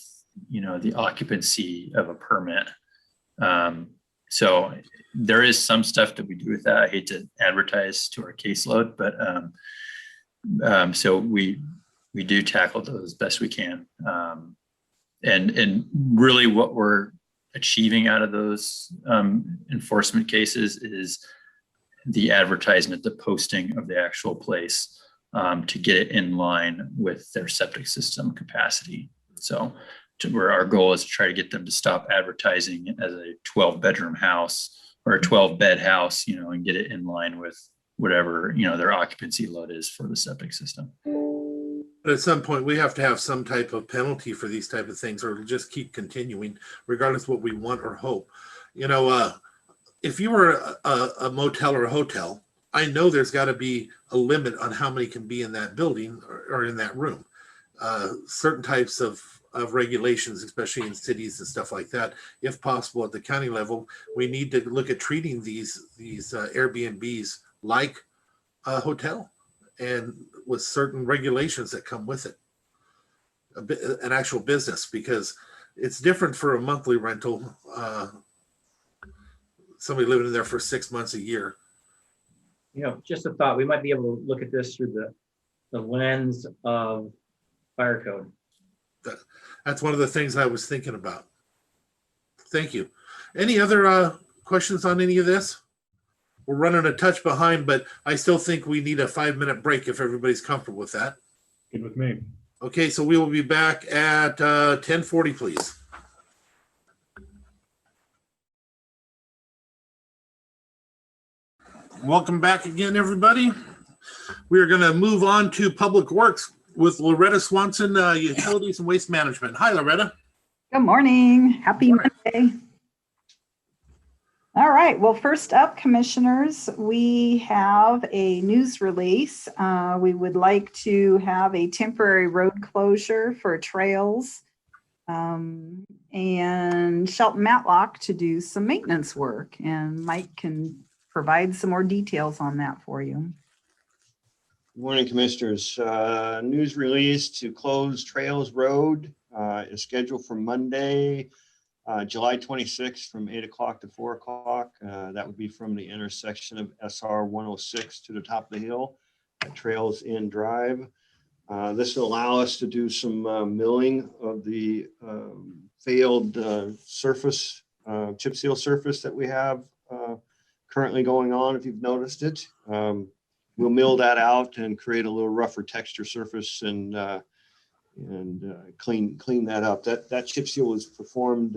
the occupancy of a permit. So there is some stuff that we do with that. I hate to advertise to our caseload, but so we do tackle those as best we can. And really what we're achieving out of those enforcement cases is the advertisement, the posting of the actual place to get it in line with their septic system capacity. So where our goal is to try to get them to stop advertising as a 12-bedroom house or a 12-bed house, and get it in line with whatever, their occupancy load is for the septic system. But at some point, we have to have some type of penalty for these type of things, or it'll just keep continuing, regardless of what we want or hope. If you were a motel or a hotel, I know there's got to be a limit on how many can be in that building or in that room. Certain types of regulations, especially in cities and stuff like that, if possible at the county level, we need to look at treating these Airbnbs like a hotel, and with certain regulations that come with it, an actual business, because it's different for a monthly rental. Somebody living in there for 6 months a year. Just a thought, we might be able to look at this through the lens of fire code. That's one of the things I was thinking about. Thank you. Any other questions on any of this? We're running a touch behind, but I still think we need a 5-minute break if everybody's comfortable with that. Good with me. Okay, so we will be back at 10:40, please. Welcome back again, everybody. We are going to move on to Public Works with Loretta Swanson, Utilities and Waste Management. Hi, Loretta. Good morning. Happy Monday. All right. Well, first up, commissioners, we have a news release. We would like to have a temporary road closure for trails and Shelton Matlock to do some maintenance work. And Mike can provide some more details on that for you. Good morning, commissioners. News release to close Trails Road is scheduled for Monday, July 26th from 8 o'clock to 4 o'clock. That would be from the intersection of SR 106 to the top of the hill at Trails Inn Drive. This will allow us to do some milling of the failed surface chip seal surface that we have currently going on, if you've noticed it. We'll mill that out and create a little rougher texture surface and clean that up. That chip seal was performed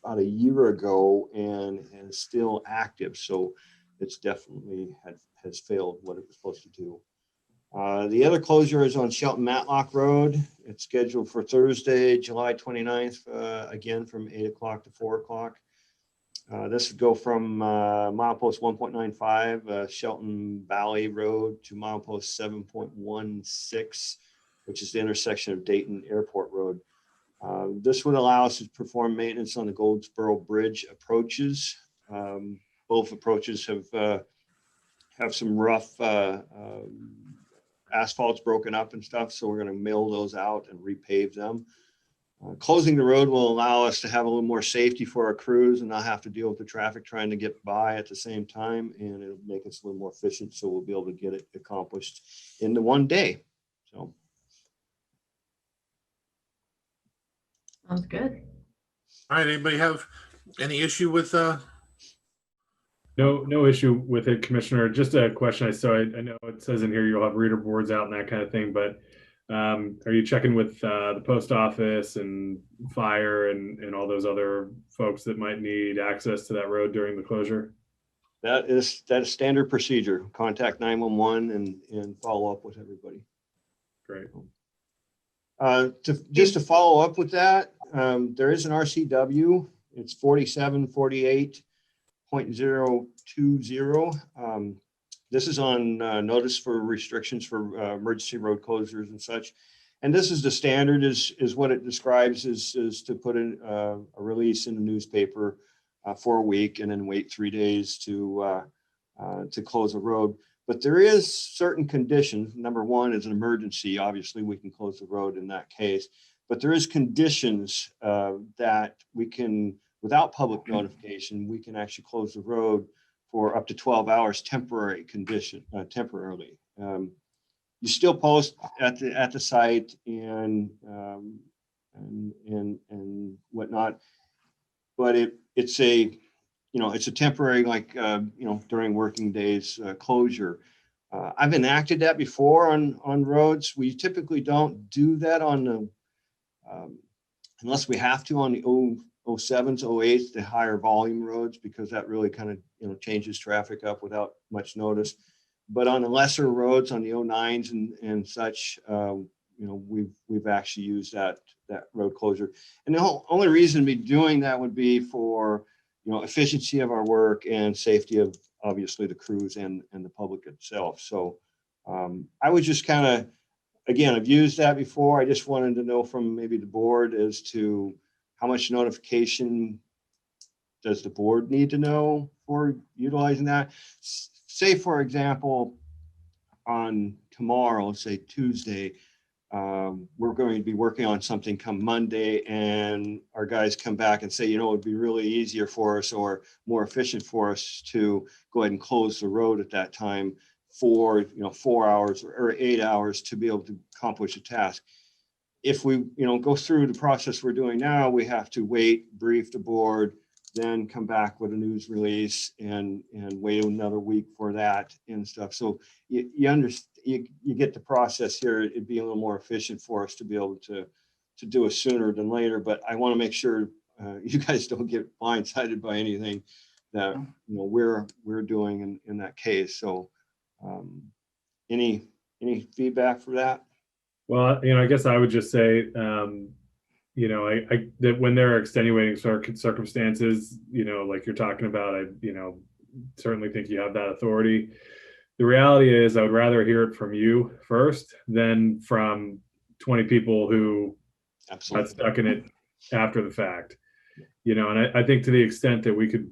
about a year ago and is still active. So it's definitely has failed what it was supposed to do. The other closure is on Shelton Matlock Road. It's scheduled for Thursday, July 29th, again from 8 o'clock to 4 o'clock. This would go from milepost 1.95 Shelton Valley Road to milepost 7.16, which is the intersection of Dayton Airport Road. This would allow us to perform maintenance on the Goldsboro Bridge approaches. Both approaches have some rough asphalt's broken up and stuff, so we're going to mill those out and repave them. Closing the road will allow us to have a little more safety for our crews and not have to deal with the traffic trying to get by at the same time, and it'll make us a little more efficient, so we'll be able to get it accomplished in the one day. So Sounds good. All right, anybody have any issue with No issue with it, Commissioner. Just a question. I know it says in here you'll have reader boards out and that kind of thing, but are you checking with the post office and fire and all those other folks that might need access to that road during the closure? that is standard procedure. Contact 911 and follow up with everybody. Great. Just to follow up with that, there is an RCW. It's 4748.020. This is on notice for restrictions for emergency road closures and such. And this is the standard is what it describes is to put in a release in the newspaper for a week and then wait 3 days to close a road. But there is certain conditions. Number one is an emergency. Obviously, we can close the road in that case. But there is conditions that we can, without public notification, we can actually close the road for up to 12 hours temporarily. You still post at the site and whatnot, but it's a temporary, like during working days closure. I've enacted that before on roads. We typically don't do that on the unless we have to on the 07s, 08s, the higher volume roads, because that really kind of changes traffic up without much notice. But on the lesser roads, on the 09s and such, we've actually used that road closure. And the only reason to be doing that would be for efficiency of our work and safety of obviously the crews and the public itself. So I was just kind of, again, I've used that before. I just wanted to know from maybe the board as to how much notification does the board need to know for utilizing that? Say, for example, on tomorrow, say Tuesday, we're going to be working on something come Monday, and our guys come back and say, it would be really easier for us or more efficient for us to go ahead and close the road at that time for 4 hours or 8 hours to be able to accomplish a task. If we go through the process we're doing now, we have to wait, brief the board, then come back with a news release and wait another week for that and stuff. So you get the process here. It'd be a little more efficient for us to be able to do it sooner than later. But I want to make sure you guys don't get blindsided by anything that we're doing in that case. So any feedback for that? Well, I guess I would just say, that when there are extenuating circumstances, like you're talking about, I certainly think you have that authority. The reality is I would rather hear it from you first than from 20 people who got stuck in it after the fact, and I think to the extent that we could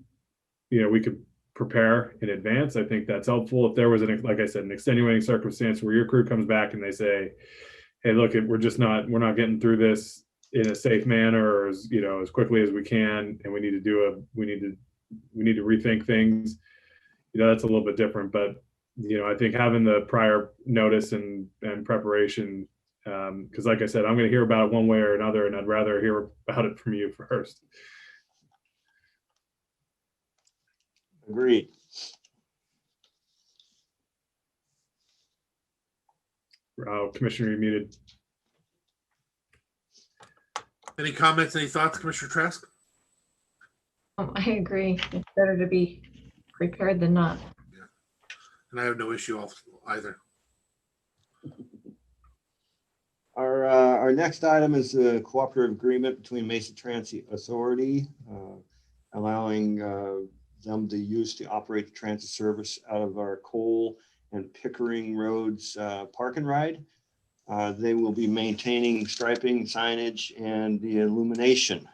prepare in advance, I think that's helpful. If there was like I said, an extenuating circumstance where your crew comes back and they say, hey, look, we're not getting through this in a safe manner or as quickly as we can, and we need to rethink things. That's a little bit different, but I think having the prior notice and preparation, because like I said, I'm going to hear about it one way or another, and I'd rather hear about it from you first. Agreed. Commissioner, you're muted. Any comments, any thoughts, Commissioner Trask? I agree. It's better to be prepared than not. And I have no issue either. Our next item is a cooperative agreement between Mesa Transit Authority, allowing them to use to operate the transit service out of our Cole and Pickering Roads park and ride. They will be maintaining striping, signage, and the illumination.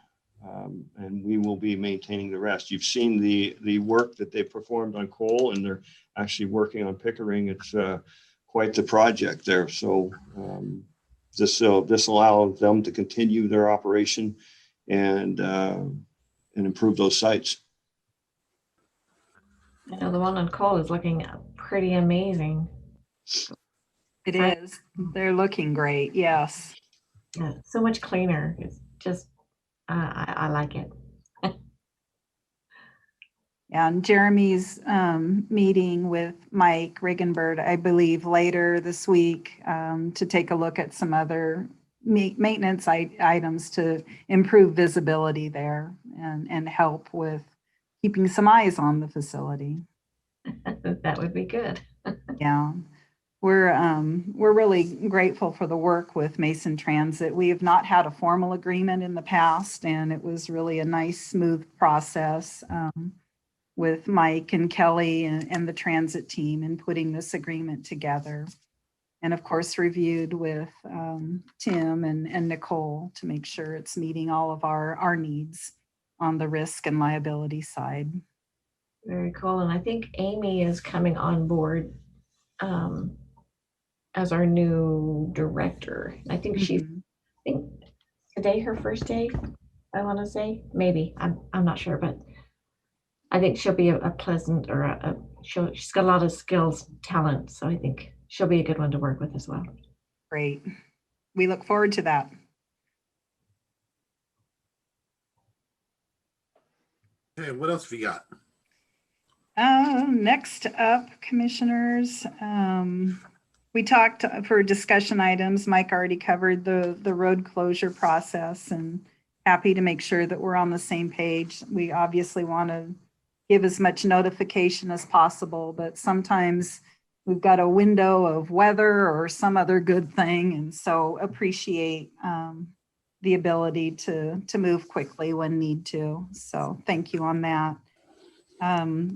And we will be maintaining the rest. You've seen the work that they performed on Cole, and they're actually working on Pickering. It's quite the project there. So this allows them to continue their operation and improve those sites. I know the one on Cole is looking pretty amazing. It is. They're looking great. Yes. Yeah, so much cleaner. It's just, I like it. Yeah, and Jeremy's meeting with Mike Regenberg, I believe, later this week to take a look at some other maintenance items to improve visibility there and help with keeping some eyes on the facility. That would be good. Yeah. We're really grateful for the work with Mason Transit. We have not had a formal agreement in the past, and it was really a nice, smooth process with Mike and Kelly and the transit team in putting this agreement together. And of course, reviewed with Tim and Nicole to make sure it's meeting all of our needs on the risk and liability side. Very cool. And I think Amy is coming on board as our new director. I think I think today her first day, I want to say. Maybe. I'm not sure, but I think she'll be a pleasant or she's got a lot of skills, talent. So I think she'll be a good one to work with as well. Great. We look forward to that. Hey, what else have you got? Next up, commissioners, we talked for discussion items. Mike already covered the road closure process, and happy to make sure that we're on the same page. We obviously want to give as much notification as possible, but sometimes we've got a window of weather or some other good thing, and so appreciate the ability to move quickly when need to. So thank you on that.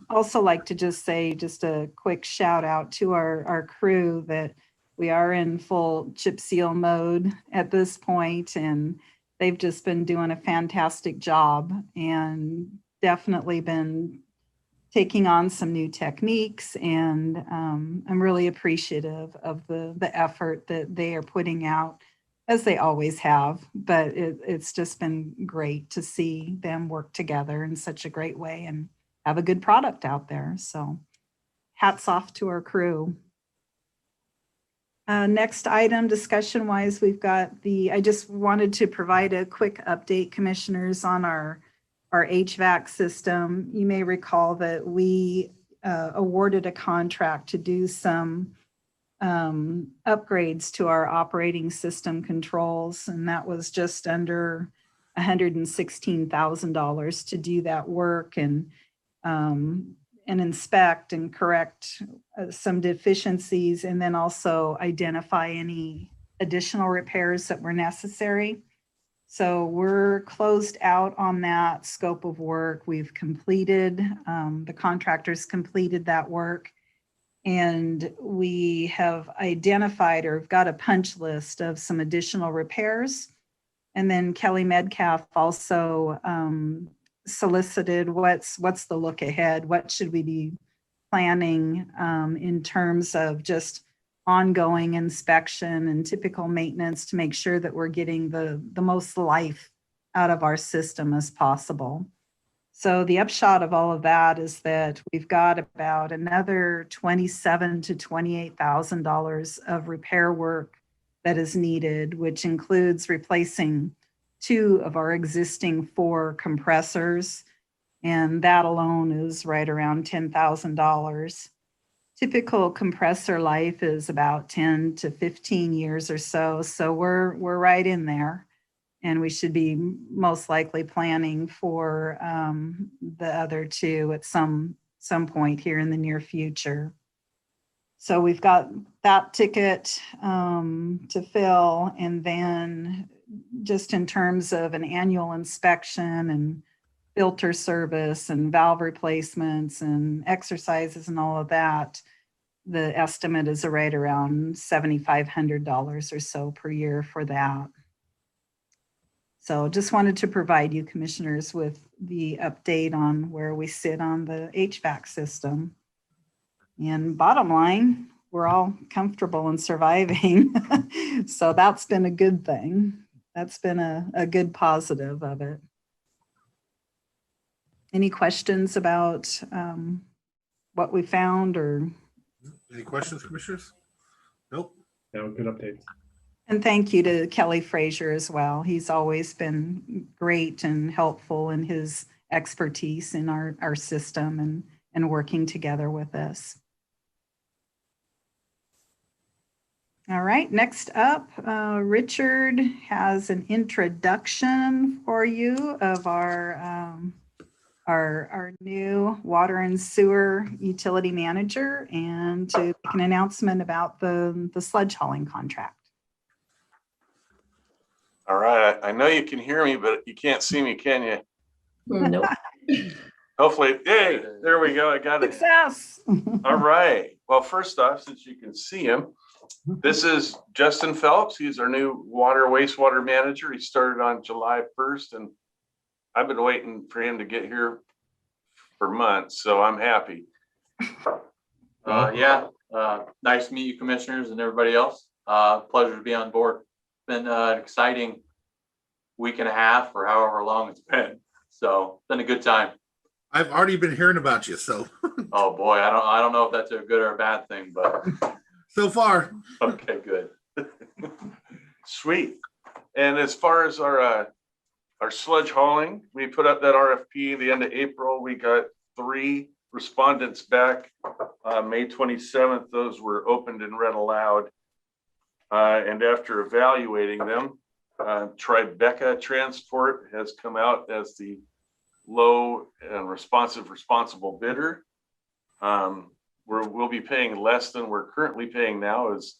Also like to just say just a quick shout out to our crew that we are in full chip seal mode at this point, and they've just been doing a fantastic job and definitely been taking on some new techniques, and I'm really appreciative of the effort that they are putting out, as they always have, but it's just been great to see them work together in such a great way and have a good product out there. So hats off to our crew. Next item, discussion wise, we've got I just wanted to provide a quick update, commissioners, on our HVAC system. You may recall that we awarded a contract to do some upgrades to our operating system controls, and that was just under $116,000 to do that work and inspect and correct some deficiencies, and then also identify any additional repairs that were necessary. So we're closed out on that scope of work. We've completed, the contractors completed that work, and we have identified or have got a punch list of some additional repairs. And then Kelly Medcalf also solicited what's the look ahead, what should we be planning in terms of just ongoing inspection and typical maintenance to make sure that we're getting the most life out of our system as possible. So the upshot of all of that is that we've got about another $27,000 to $28,000 of repair work that is needed, which includes replacing 2 of our existing 4 compressors, And that alone is right around $10,000. Typical compressor life is about 10 to 15 years or so. So we're right in there. And we should be most likely planning for the other two at some point here in the near future. So we've got that ticket to fill. And then just in terms of an annual inspection and filter service and valve replacements and exercises and all of that, the estimate is right around $7,500 or so per year for that. So just wanted to provide you commissioners with the update on where we sit on the HVAC system. And bottom line, we're all comfortable and surviving. So that's been a good thing. That's been a good positive of it. Any questions about what we found or? Any questions, commissioners? Nope. No, good updates. And thank you to Kelly Frazier as well. He's always been great and helpful in his expertise in our system and working together with us. All right, next up, Richard has an introduction for you of our new water and sewer utility manager and to make an announcement about the sludge hauling contract. All right, I know you can hear me, but you can't see me, can you? Nope. Hopefully, hey, there we go. I got it. Success. All right. Well, first off, since you can see him, this is Justin Phelps. He's our new water wastewater manager. He started on July 1st, and I've been waiting for him to get here for months, so I'm happy. Nice to meet you, commissioners, and everybody else. Pleasure to be on board. Been an exciting week and a half or however long it's been. So been a good time. I've already been hearing about you, so. Oh boy, I don't know if that's a good or a bad thing, but so far. Okay, good. Sweet. And as far as our sludge hauling, we put up that RFP at the end of April. We got 3 respondents back. May 27th, those were opened and read aloud. And after evaluating them, Tribeca Transport has come out as the low and responsible bidder. We'll be paying less than we're currently paying now. As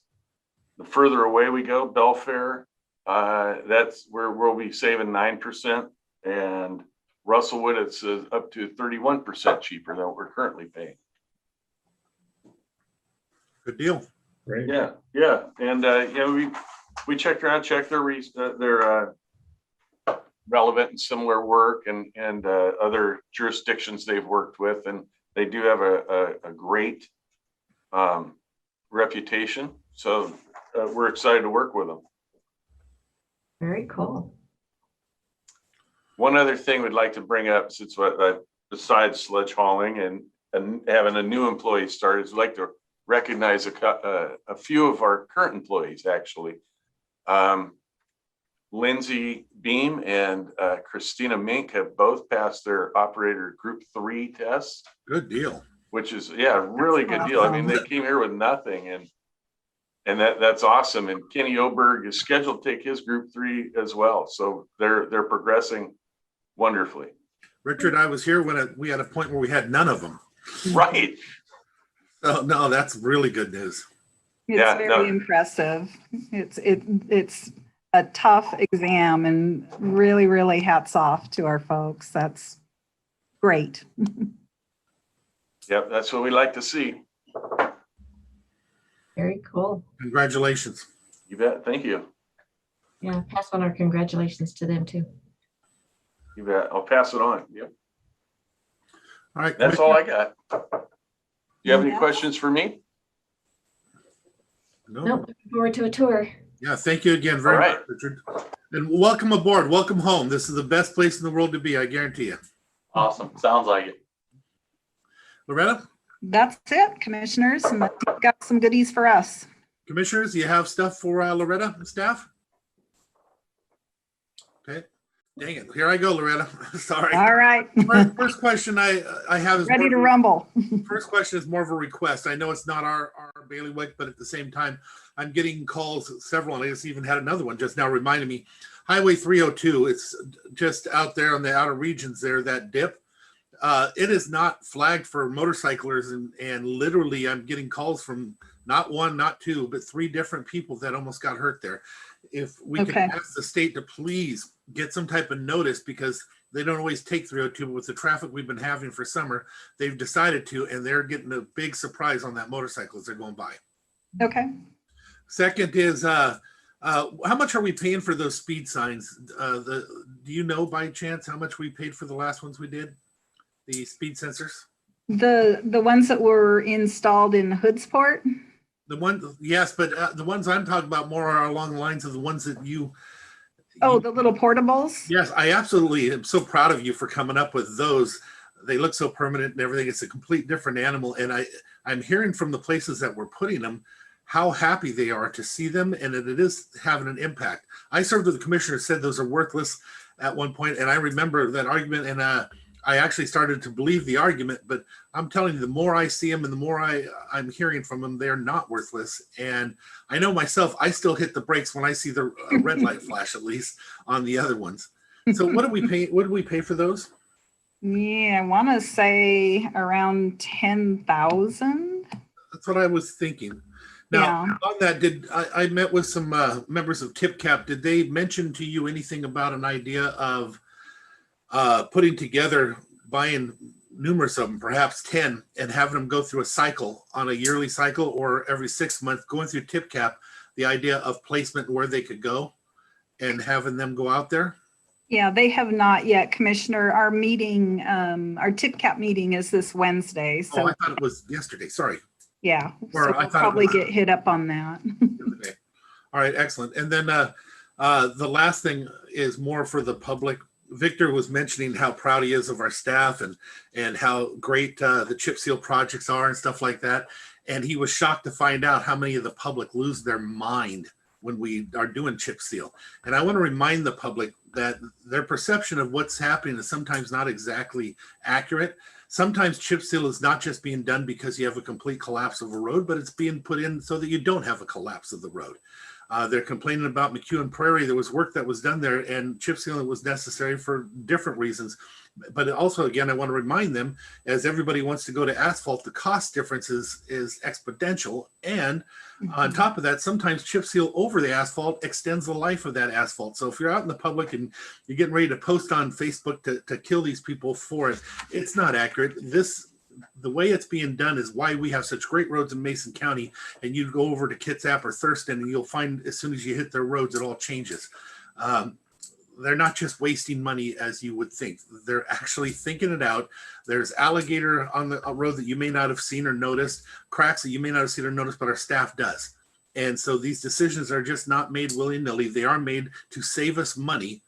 the further away we go, Belfair, that's where we'll be saving 9%, and Russellwood, it's up to 31% cheaper than what we're currently paying. Good deal. Great. Yeah, and we checked around, checked their relevant and similar work and other jurisdictions they've worked with, and they do have a great reputation. So we're excited to work with them. Very cool. One other thing we'd like to bring up, since besides sludge hauling and having a new employee start, is we'd like to recognize a few of our current employees, actually. Lindsay Beam and Christina Mink have both passed their operator group 3 tests. Good deal. Which is, really good deal. I mean, they came here with nothing, and that's awesome. And Kenny Oberg is scheduled to take his group 3 as well. So they're progressing wonderfully. Richard, I was here when we had a point where we had none of them. Right. Oh, no, that's really good news. It's very impressive. It's a tough exam, and really hats off to our folks. That's great. Yep, that's what we like to see. Very cool. Congratulations. You bet. Thank you. Yeah, pass on our congratulations to them too. You bet. I'll pass it on. Yep. All right. That's all I got. Do you have any questions for me? No. Nope. Looking forward to a tour. Yeah, thank you again very much, Richard. And welcome aboard. Welcome home. This is the best place in the world to be, I guarantee you. awesome. Sounds like it. Loretta? That's it, commissioners. And you've got some goodies for us. Commissioners, you have stuff for Loretta and staff? Okay. Dang it. Here I go, Loretta. Sorry. All right. First question I have is Ready to rumble. First question is more of a request. I know it's not our bailiwick, but at the same time, I'm getting calls, several, and I just even had another one just now reminding me. Highway 302, it's just out there on the outer regions there, that dip. It is not flagged for motorcyclers, and literally I'm getting calls from not one, not two, but 3 different people that almost got hurt there. If we Okay. can ask the state to please get some type of notice, because they don't always take 302, but with the traffic we've been having for summer, they've decided to, and they're getting a big surprise on that motorcycle as they're going by. Okay. Second is, how much are we paying for those speed signs? Do you know by chance how much we paid for the last ones we did? The speed sensors? The ones that were installed in Hoodsport? The one, yes, but the ones I'm talking about more are along the lines of the ones that you. Oh, the little portables? Yes, I absolutely am so proud of you for coming up with those. They look so permanent and everything. It's a complete different animal. And I'm hearing from the places that we're putting them, how happy they are to see them, and that it is having an impact. I served with the commissioner, said those are worthless at one point, and I remember that argument, and I actually started to believe the argument, but I'm telling you, the more I see them and the more I'm hearing from them, they're not worthless. And I know myself, I still hit the brakes when I see the red light flash, at least on the other ones. So what do we pay? What do we pay for those? Yeah, I want to say around 10,000. That's what I was thinking. Now, on that, I met with some members of TipCap. Did they mention to you anything about an idea of putting together, buying numerous of them, perhaps 10, and having them go through a cycle on a yearly cycle or every 6 months, going through TipCap, the idea of placement where they could go and having them go out there? Yeah, they have not yet, Commissioner. Our meeting, our TipCap meeting is this Wednesday. So Oh, I thought it was yesterday. Sorry. yeah, Or so I we'll thought it probably was- get hit up on that. Okay. All right, excellent. And then the last thing is more for the public. Victor was mentioning how proud he is of our staff and how great the chip seal projects are and stuff like that. And he was shocked to find out how many of the public lose their mind when we are doing chip seal. And I want to remind the public that their perception of what's happening is sometimes not exactly accurate. Sometimes chip seal is not just being done because you have a complete collapse of a road, but it's being put in so that you don't have a collapse of the road. They're complaining about McEwen Prairie. There was work that was done there, and chip sealing was necessary for different reasons. But also, again, I want to remind them, as everybody wants to go to asphalt, the cost difference is exponential. And on top of that, sometimes chip seal over the asphalt extends the life of that asphalt. So if you're out in the public and you're getting ready to post on Facebook to kill these people for it, it's not accurate. The way it's being done is why we have such great roads in Mason County. And you go over to Kitsap or Thurston and you'll find as soon as you hit their roads, it all changes. They're not just wasting money as you would think. They're actually thinking it out. There's alligator on the road that you may not have seen or noticed, cracks that you may not have seen or noticed, but our staff does. And so these decisions are just not made willy-nilly. They are made to save us money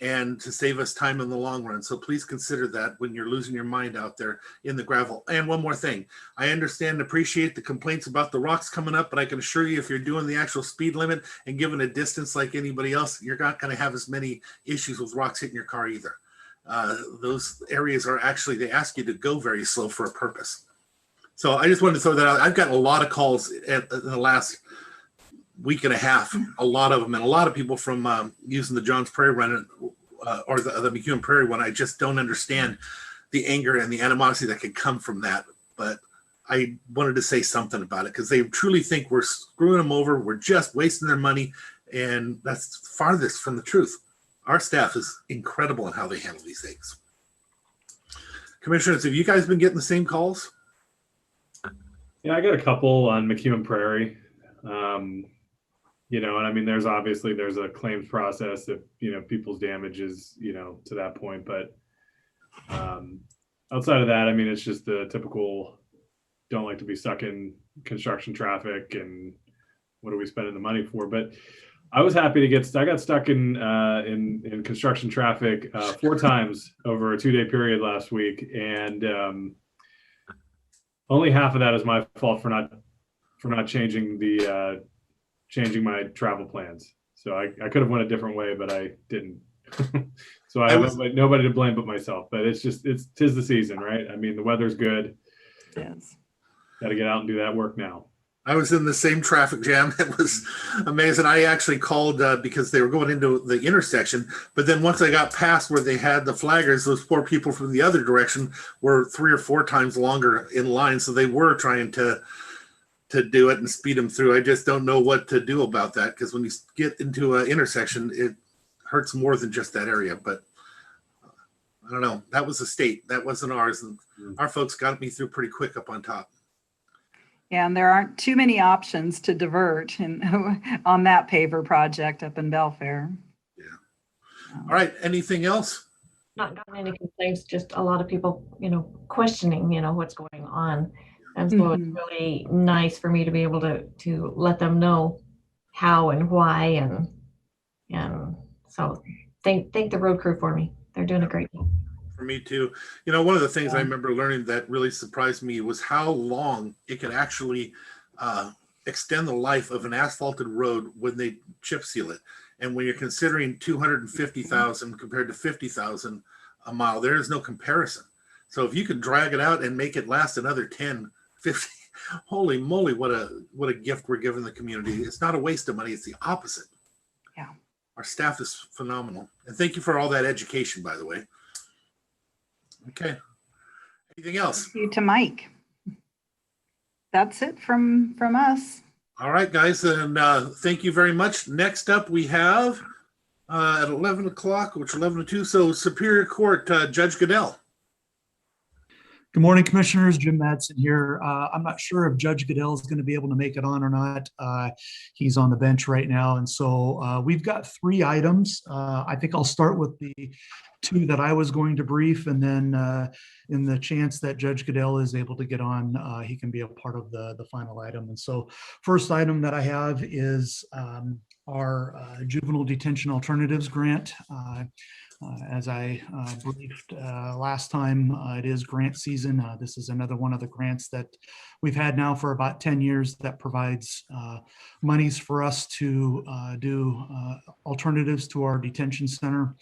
and to save us time in the long run. So please consider that when you're losing your mind out there in the gravel. And one more thing, I understand and appreciate the complaints about the rocks coming up, but I can assure you if you're doing the actual speed limit and given a distance like anybody else, you're not going to have as many issues with rocks hitting your car either. Those areas are actually, they ask you to go very slow for a purpose. So I just wanted to throw that out. I've gotten a lot of calls in the last week and a half, a lot of them, and a lot of people from using the Johns Prairie run or the McEwen Prairie one. I just don't understand the anger and the animosity that could come from that. But I wanted to say something about it because they truly think we're screwing them over. We're just wasting their money. And that's farthest from the truth. Our staff is incredible in how they handle these things. Commissioners, have you guys been getting the same calls? Yeah, I got a couple on McEwen Prairie. And I mean, there's a claims process if, people's damage is, to that point. But outside of that, I mean, it's just the typical don't like to be stuck in construction traffic and what are we spending the money for? But I was happy to I got stuck in construction traffic 4 times over a 2-day period last week. And only half of that is my fault for not changing my travel plans. So I could have went a different way, but I didn't So I have nobody to blame but myself, but tis the season, right? I mean, the weather's good. Yes. Got to get out and do that work now. I was in the same traffic jam. It was amazing. I actually called because they were going into the intersection, but then once I got past where they had the flaggers, those poor people from the other direction were 3 or 4 times longer in line. So they were trying to do it and speed them through. I just don't know what to do about that, because when you get into an intersection, it hurts more than just that area. But I don't know. That was the state. That wasn't ours. And our folks got me through pretty quick up on top. Yeah, and there aren't too many options to divert on that paver project up in Belfair. Yeah. All right. Anything else? Not gotten any complaints, just a lot of people, questioning, what's going on. And so it's really nice for me to be able to let them know how and why, and so thank the road crew for me. They're doing a great job. For me too. One of the things I remember learning that really surprised me was how long it could actually extend the life of an asphalted road when they chip seal it. And when you're considering 250,000 compared to 50,000 a mile, there is no comparison. So if you could drag it out and make it last another 10, 50, holy moly, what a gift we're giving the community. It's not a waste of money. It's the opposite. Yeah. Our staff is phenomenal. And thank you for all that education, by the way. Okay. Anything else? Thank you to Mike. That's it from us. All right, guys, and thank you very much. Next up, we have at 11 o'clock, which 11 to 2, so Superior Court, Judge Goodell. Good morning, Commissioners. Jim Madsen here. I'm not sure if Judge Goodell is going to be able to make it on or not. He's on the bench right now. And so we've got 3 items. I think I'll start with the 2 that I was going to brief. And then in the chance that Judge Goodell is able to get on, he can be a part of the final item. And so first item that I have is our Juvenile Detention Alternatives Grant. As I briefed last time, it is grant season. This is another one of the grants that we've had now for about 10 years that provides monies for us to do alternatives to our detention center.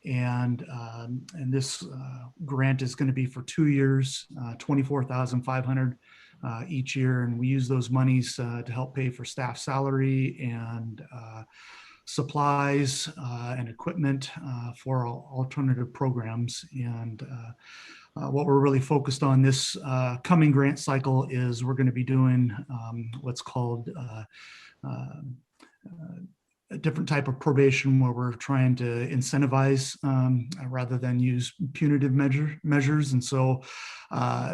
And this grant is going to be for 2 years, $24,500 each year. And we use those monies to help pay for staff salary and supplies and equipment for alternative programs. And what we're really focused on this coming grant cycle is we're going to be doing what's called a different type of probation, where we're trying to incentivize rather than use punitive measures. And so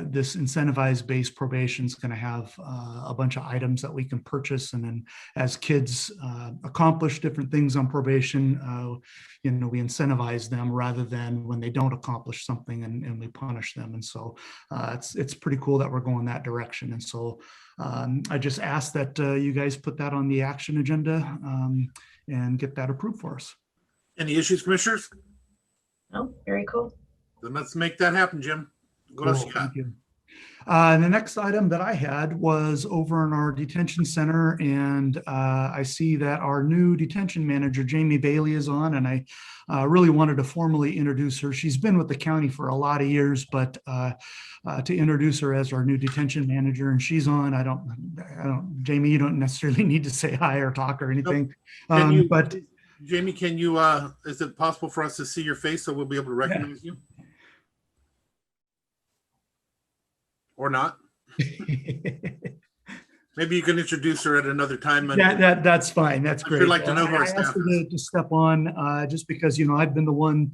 this incentivized based probation is going to have a bunch of items that we can purchase. And then as kids accomplish different things on probation, we incentivize them rather than when they don't accomplish something and we punish them. And so it's pretty cool that we're going that direction. And so I just ask that you guys put that on the action agenda and get that approved for us. Any issues, Commissioners? Oh, very cool. Then let's make that happen, Jim. What else you got? Thank you. And the next item that I had was over in our detention center, and I see that our new detention manager, Jamie Bailey, is on, and I really wanted to formally introduce her. She's been with the county for a lot of years, but to introduce her as our new detention manager, and she's on. I don't, Jamie, you don't necessarily need to say hi or talk or anything. Nope. But Jamie, can you, is it possible for us to see your face so we'll be able to recognize you? Or not? Maybe you can introduce her at another time. That's fine. That's great. I'd like to know who our I staff asked her to step on just because, I've been the one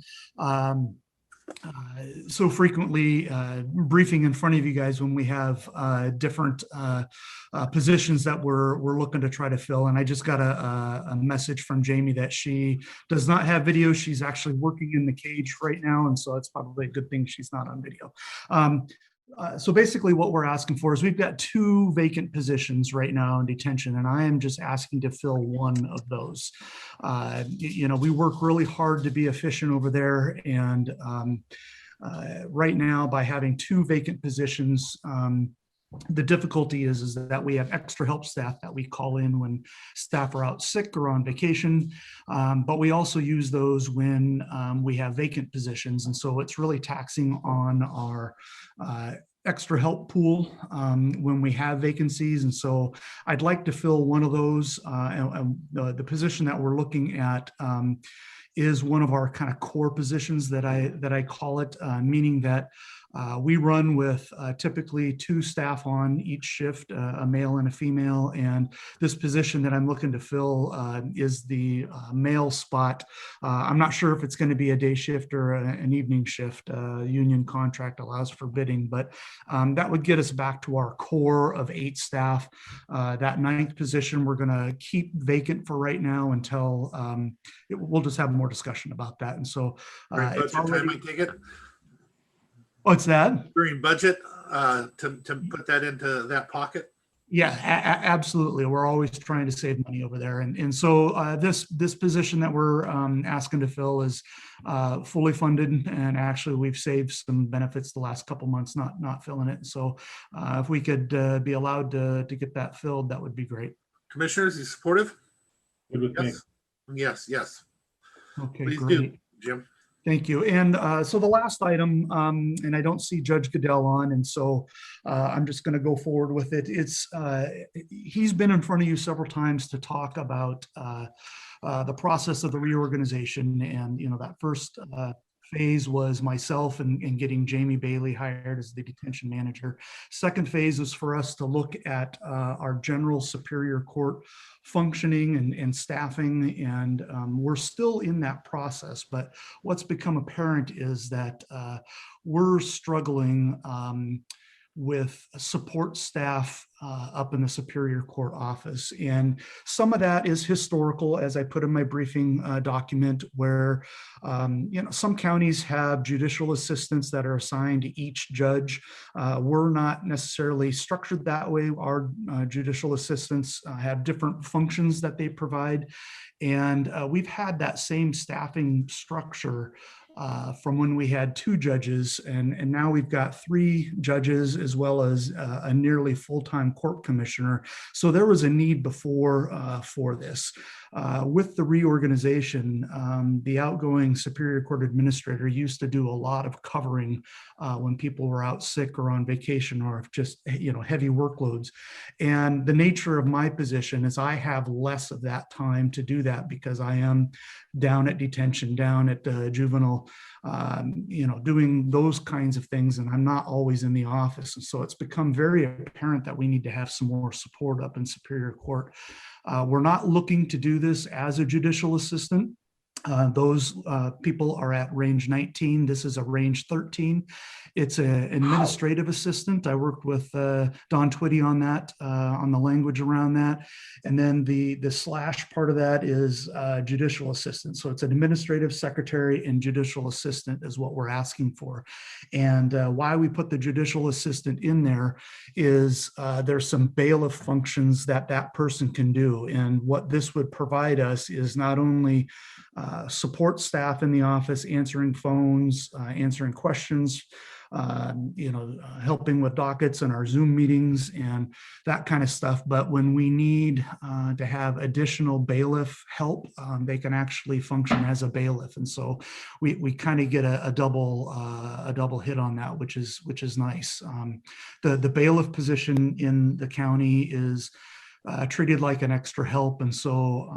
so frequently briefing in front of you guys when we have different positions that we're looking to try to fill. And I just got a message from Jamie that she does not have video. She's actually working in the cage right now. And so it's probably a good thing she's not on video. So basically what we're asking for is we've got 2 vacant positions right now in detention, and I am just asking to fill one of those. We work really hard to be efficient over there, and right now by having 2 vacant positions, The difficulty is that we have extra help staff that we call in when staff are out sick or on vacation, but we also use those when we have vacant positions. And so it's really taxing on our extra help pool when we have vacancies. And so I'd like to fill one of those. The position that we're looking at is one of our kind of core positions that I call it, meaning that we run with typically 2 staff on each shift, a male and a female. And this position that I'm looking to fill is the male spot. I'm not sure if it's going to be a day shift or an evening shift. Union contract allows for bidding, but that would get us back to our core of 8 staff. That 9th position we're going to keep vacant for right now until we'll just have more discussion about that. And so it's already, time, I take it. What's that? During budget to put that into that pocket? Yeah, absolutely. We're always trying to save money over there. And so this position that we're asking to fill is fully funded. And actually, we've saved some benefits the last couple months not filling it. So if we could be allowed to get that filled, that would be great. Commissioners, you supportive? Good with me. Yes. Okay, Please great. do, Jim. Thank you. And so the last item, and I don't see Judge Goodell on, and so I'm just going to go forward with it. He's been in front of you several times to talk about the process of the reorganization, and that first phase was myself and getting Jamie Bailey hired as the detention manager. Second phase is for us to look at our general superior court functioning and staffing, and we're still in that process. But what's become apparent is that we're struggling with support staff up in the Superior Court office. And some of that is historical, as I put in my briefing document, where some counties have judicial assistants that are assigned to each judge. We're not necessarily structured that way. Our judicial assistants have different functions that they provide. And we've had that same staffing structure from when we had 2 judges, and now we've got 3 judges as well as a nearly full-time court commissioner. So there was a need before for this. With the reorganization, the outgoing Superior Court administrator used to do a lot of covering when people were out sick or on vacation or just heavy workloads. And the nature of my position is I have less of that time to do that because I am down at detention, down at juvenile, doing those kinds of things, and I'm not always in the office. And so it's become very apparent that we need to have some more support up in Superior Court. We're not looking to do this as a judicial assistant. Those people are at range 19. This is a range 13. It's an administrative assistant. I worked with Don Twitty on that, on the language around that. And then the slash part of that is judicial assistant. So it's an administrative secretary and judicial assistant is what we're asking for. And why we put the judicial assistant in there is there's some bailiff functions that person can do. And what this would provide us is not only support staff in the office, answering phones, answering questions, helping with dockets and our Zoom meetings and that kind of stuff. But when we need to have additional bailiff help, they can actually function as a bailiff. And so we kind of get a double hit on that, which is nice. The bailiff position in the county is treated like an extra help. And so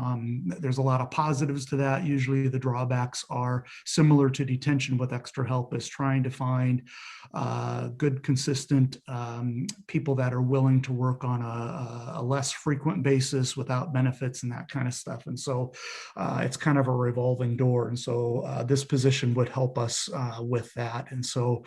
there's a lot of positives to that. Usually the drawbacks are similar to detention with extra help, is trying to find good, consistent people that are willing to work on a less frequent basis without benefits and that kind of stuff. And so it's kind of a revolving door. And so this position would help us with that. And so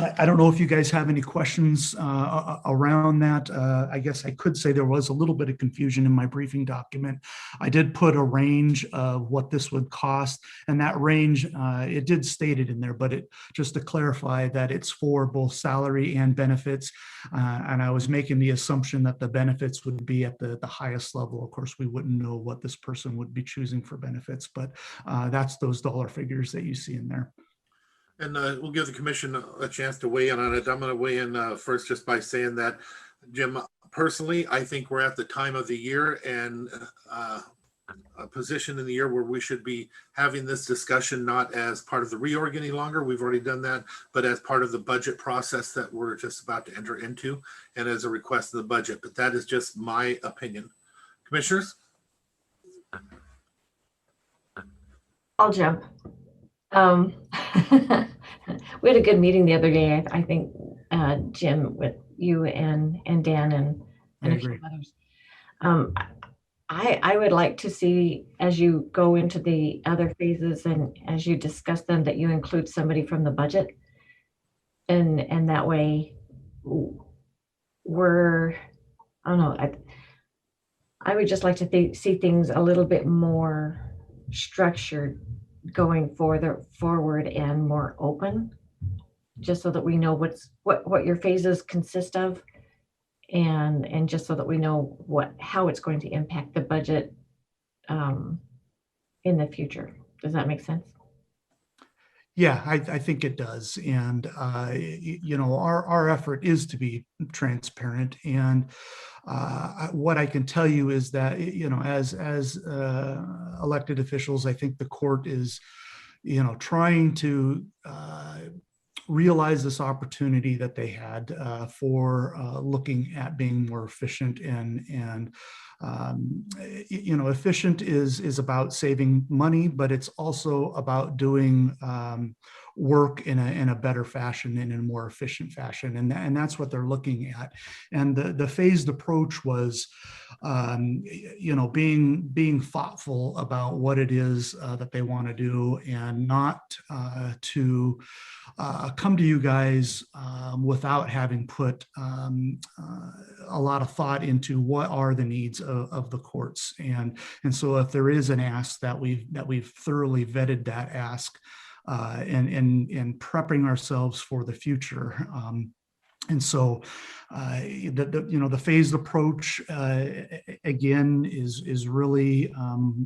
I don't know if you guys have any questions around that. I guess I could say there was a little bit of confusion in my briefing document. I did put a range of what this would cost, and that range, it did state it in there, but just to clarify that it's for both salary and benefits. And I was making the assumption that the benefits would be at the highest level. Of course, we wouldn't know what this person would be choosing for benefits, but that's those dollar figures that you see in there. And we'll give the commission a chance to weigh in on it. I'm going to weigh in first just by saying that, Jim, personally, I think we're at the time of the year and a position in the year where we should be having this discussion not as part of the reorg any longer. We've already done that, but as part of the budget process that we're just about to enter into and as a request of the budget. But that is just my opinion. Commissioners? I'll jump. We had a good meeting the other day, I think, Jim, with you and Dan and a few others. I would like to see, as you go into the other phases and as you discuss them, that you include somebody from the budget. And that way I don't know, I would just like to see things a little bit more structured going forward and more open, just so that we know what your phases consist of, and just so that we know how it's going to impact the budget in the future. Does that make sense? Yeah, I think it does. And, our effort is to be transparent. And what I can tell you is that, as elected officials, I think the court is, trying to realize this opportunity that they had for looking at being more efficient and efficient is about saving money, but it's also about doing work in a better fashion and in a more efficient fashion. And that's what they're looking at. And the phased approach was, being thoughtful about what it is that they want to do, and not to come to you guys without having put a lot of thought into what are the needs of the courts. And so if there is an ask, that we've thoroughly vetted that ask and prepping ourselves for the future. And so the phased approach again is really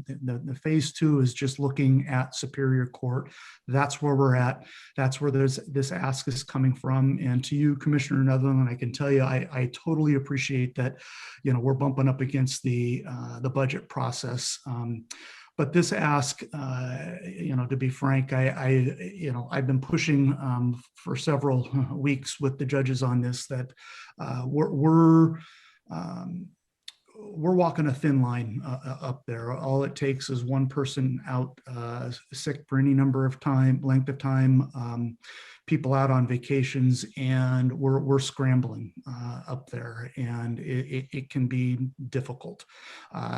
the phase 2 is just looking at Superior Court. That's where we're at. That's where this ask is coming from. And to you, Commissioner Netherland, I can tell you, I totally appreciate that. We're bumping up against the budget process. But this ask, to be frank, I've been pushing for several weeks with the judges on this, that we're walking a thin line up there. All it takes is one person out sick for any number of length of time, people out on vacations, and we're scrambling up there, and it can be difficult.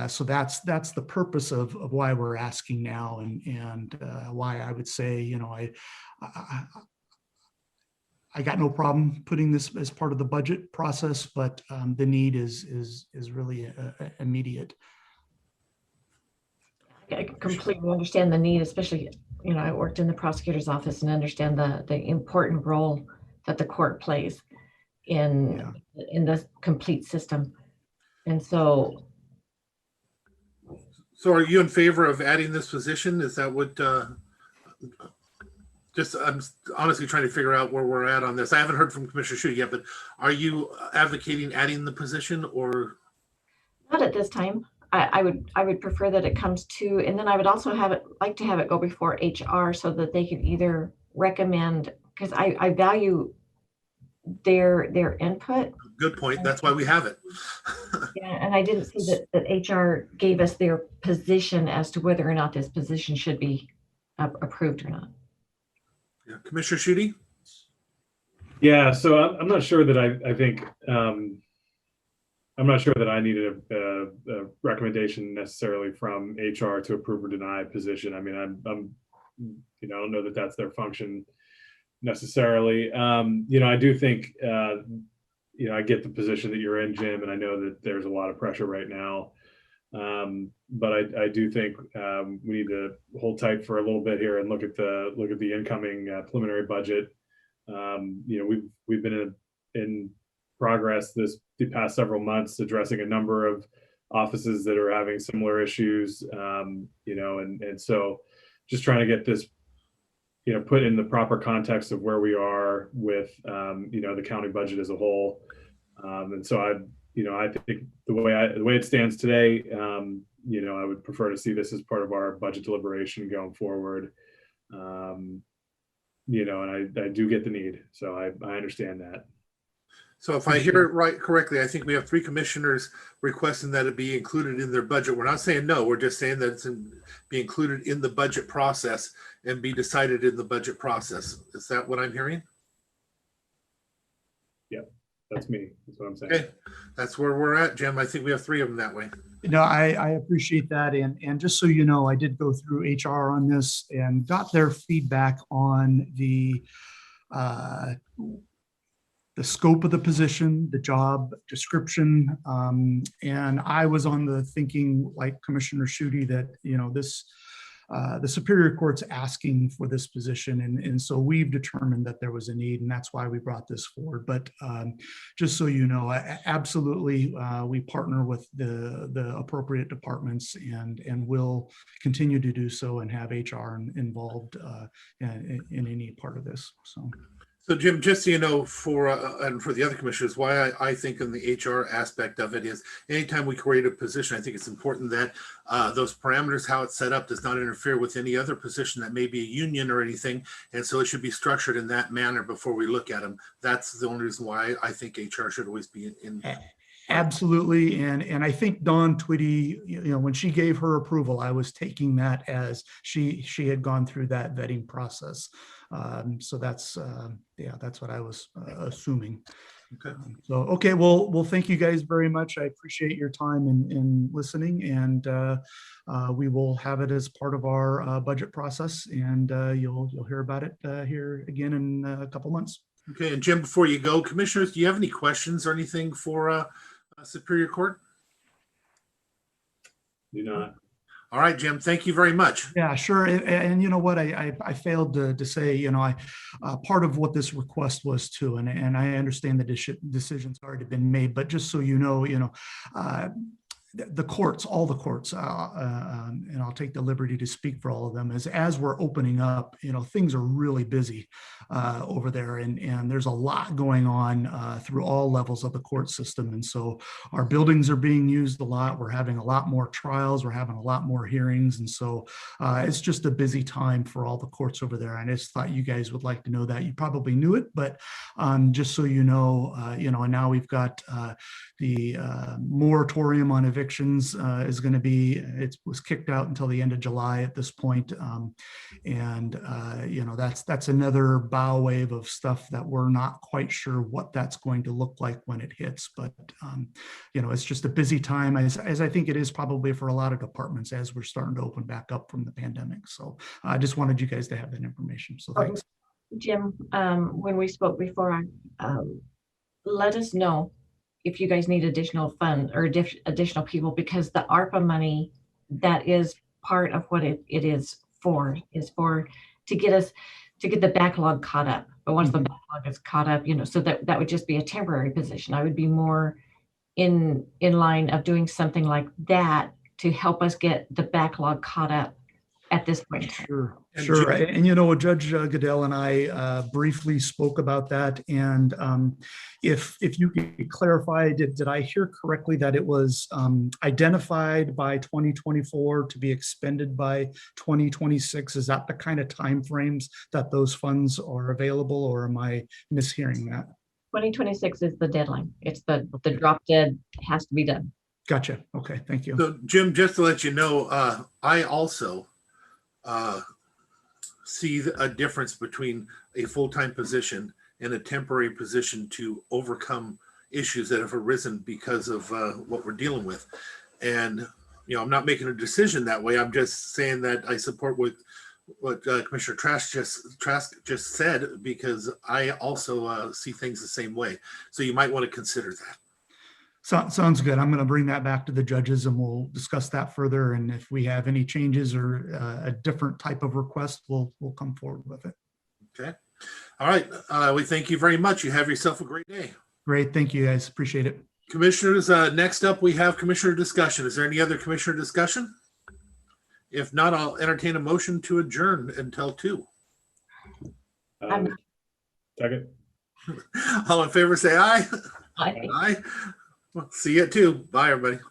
So that's the purpose of why we're asking now, and why I would say, I got no problem putting this as part of the budget process, but the need is really immediate. I completely understand the need, especially, I worked in the prosecutor's office and understand the important role that the court plays in the complete system. And so are you in favor of adding this position? Is that what, I'm honestly trying to figure out where we're at on this. I haven't heard from Commissioner Schutte yet, but are you advocating adding the position, or? Not at this time. I would prefer that it comes to, and then I would also like to have it go before HR, so that they could either recommend, because I value their input. Good point. That's why we have it. Yeah, and I didn't see that HR gave us their position as to whether or not this position should be approved or not. Yeah. Commissioner Schutte? Yeah, so I'm not sure that I think I'm not sure that I needed a recommendation necessarily from HR to approve or deny a position. I mean, I don't know that that's their function necessarily. I do think, I get the position that you're in, Jim, and I know that there's a lot of pressure right now. But I do think we need to hold tight for a little bit here and look at the incoming preliminary budget. We've been in progress the past several months, addressing a number of offices that are having similar issues, and so just trying to get this put in the proper context of where we are with, the county budget as a whole. And so I think the way it stands today, I would prefer to see this as part of our budget deliberation going forward. And I do get the need, so I understand that. So if I hear it correctly, I think we have 3 commissioners requesting that it be included in their budget. We're not saying no, we're just saying that it's be included in the budget process and be decided in the budget process. Is that what I'm hearing? Yep, that's me. That's what I'm saying. Okay, that's where we're at, Jim. I think we have 3 of them that way. No, I appreciate that. And just so you know, I did go through HR on this and got their feedback on the scope of the position, the job description. And I was on the thinking, like Commissioner Schutte, that, the Superior Court's asking for this position. And so we've determined that there was a need, and that's why we brought this forward. But just so you know, absolutely, we partner with the appropriate departments and will continue to do so and have HR involved in any part of this. So Jim, just so you know, and for the other commissioners, why I think in the HR aspect of it is anytime we create a position, I think it's important that those parameters, how it's set up, does not interfere with any other position that may be a union or anything. And so it should be structured in that manner before we look at them. That's the only reason why I think HR should always be in. Absolutely. And I think Dawn Twitty, when she gave her approval, I was taking that as she had gone through that vetting process. So that's what I was assuming. Okay. Okay. Well, thank you guys very much. I appreciate your time in listening, and we will have it as part of our budget process, and you'll hear about it here again in a couple months. Okay. And Jim, before you go, commissioners, do you have any questions or anything for Superior Court? Do not. All right, Jim, thank you very much. Yeah, sure. And you know what, I failed to say, part of what this request was too, and I understand the decision's already been made, but just so you know, the courts, all the courts, and I'll take the liberty to speak for all of them, as we're opening up, things are really busy over there, and there's a lot going on through all levels of the court system. And so our buildings are being used a lot. We're having a lot more trials. We're having a lot more hearings. And so it's just a busy time for all the courts over there. I just thought you guys would like to know that. You probably knew it, but just so you know, and now we've got the moratorium on evictions is going to be, it was kicked out until the end of July at this point. That's another bow wave of stuff that we're not quite sure what that's going to look like when it hits. But, it's just a busy time, as I think it is probably for a lot of departments as we're starting to open back up from the pandemic. So I just wanted you guys to have that information. So thanks. Jim, when we spoke before, let us know if you guys need additional funds or additional people, because the ARPA money, that is part of what it is for to get the backlog caught up. But once the backlog is caught up, so that would just be a temporary position. I would be more in line of doing something like that to help us get the backlog caught up at this point. Sure. And Judge Goodell and I briefly spoke about that. And if you could clarify, did I hear correctly that it was identified by 2024 to be expended by 2026? Is that the kind of timeframes that those funds are available, or am I mishearing that? 2026 is the deadline. It's the drop dead has to be done. Gotcha. Okay. Thank you. So Jim, just to let you know, I also see a difference between a full-time position and a temporary position to overcome issues that have arisen because of what we're dealing with. And, I'm not making a decision that way. I'm just saying that I support what Commissioner Trask just said, because I also see things the same way. So you might want to consider that. Sounds good. I'm going to bring that back to the judges and we'll discuss that further. And if we have any changes or a different type of request, we'll come forward with it. Okay. All right. We thank you very much. You have yourself a great day. Great. Thank you, guys. Appreciate it. Commissioners, next up, we have commissioner discussion. Is there any other commissioner discussion? If not, I'll entertain a motion to adjourn until 2. Second. All in favor, say aye. Aye. Aye. Well, see you at 2. Bye, everybody.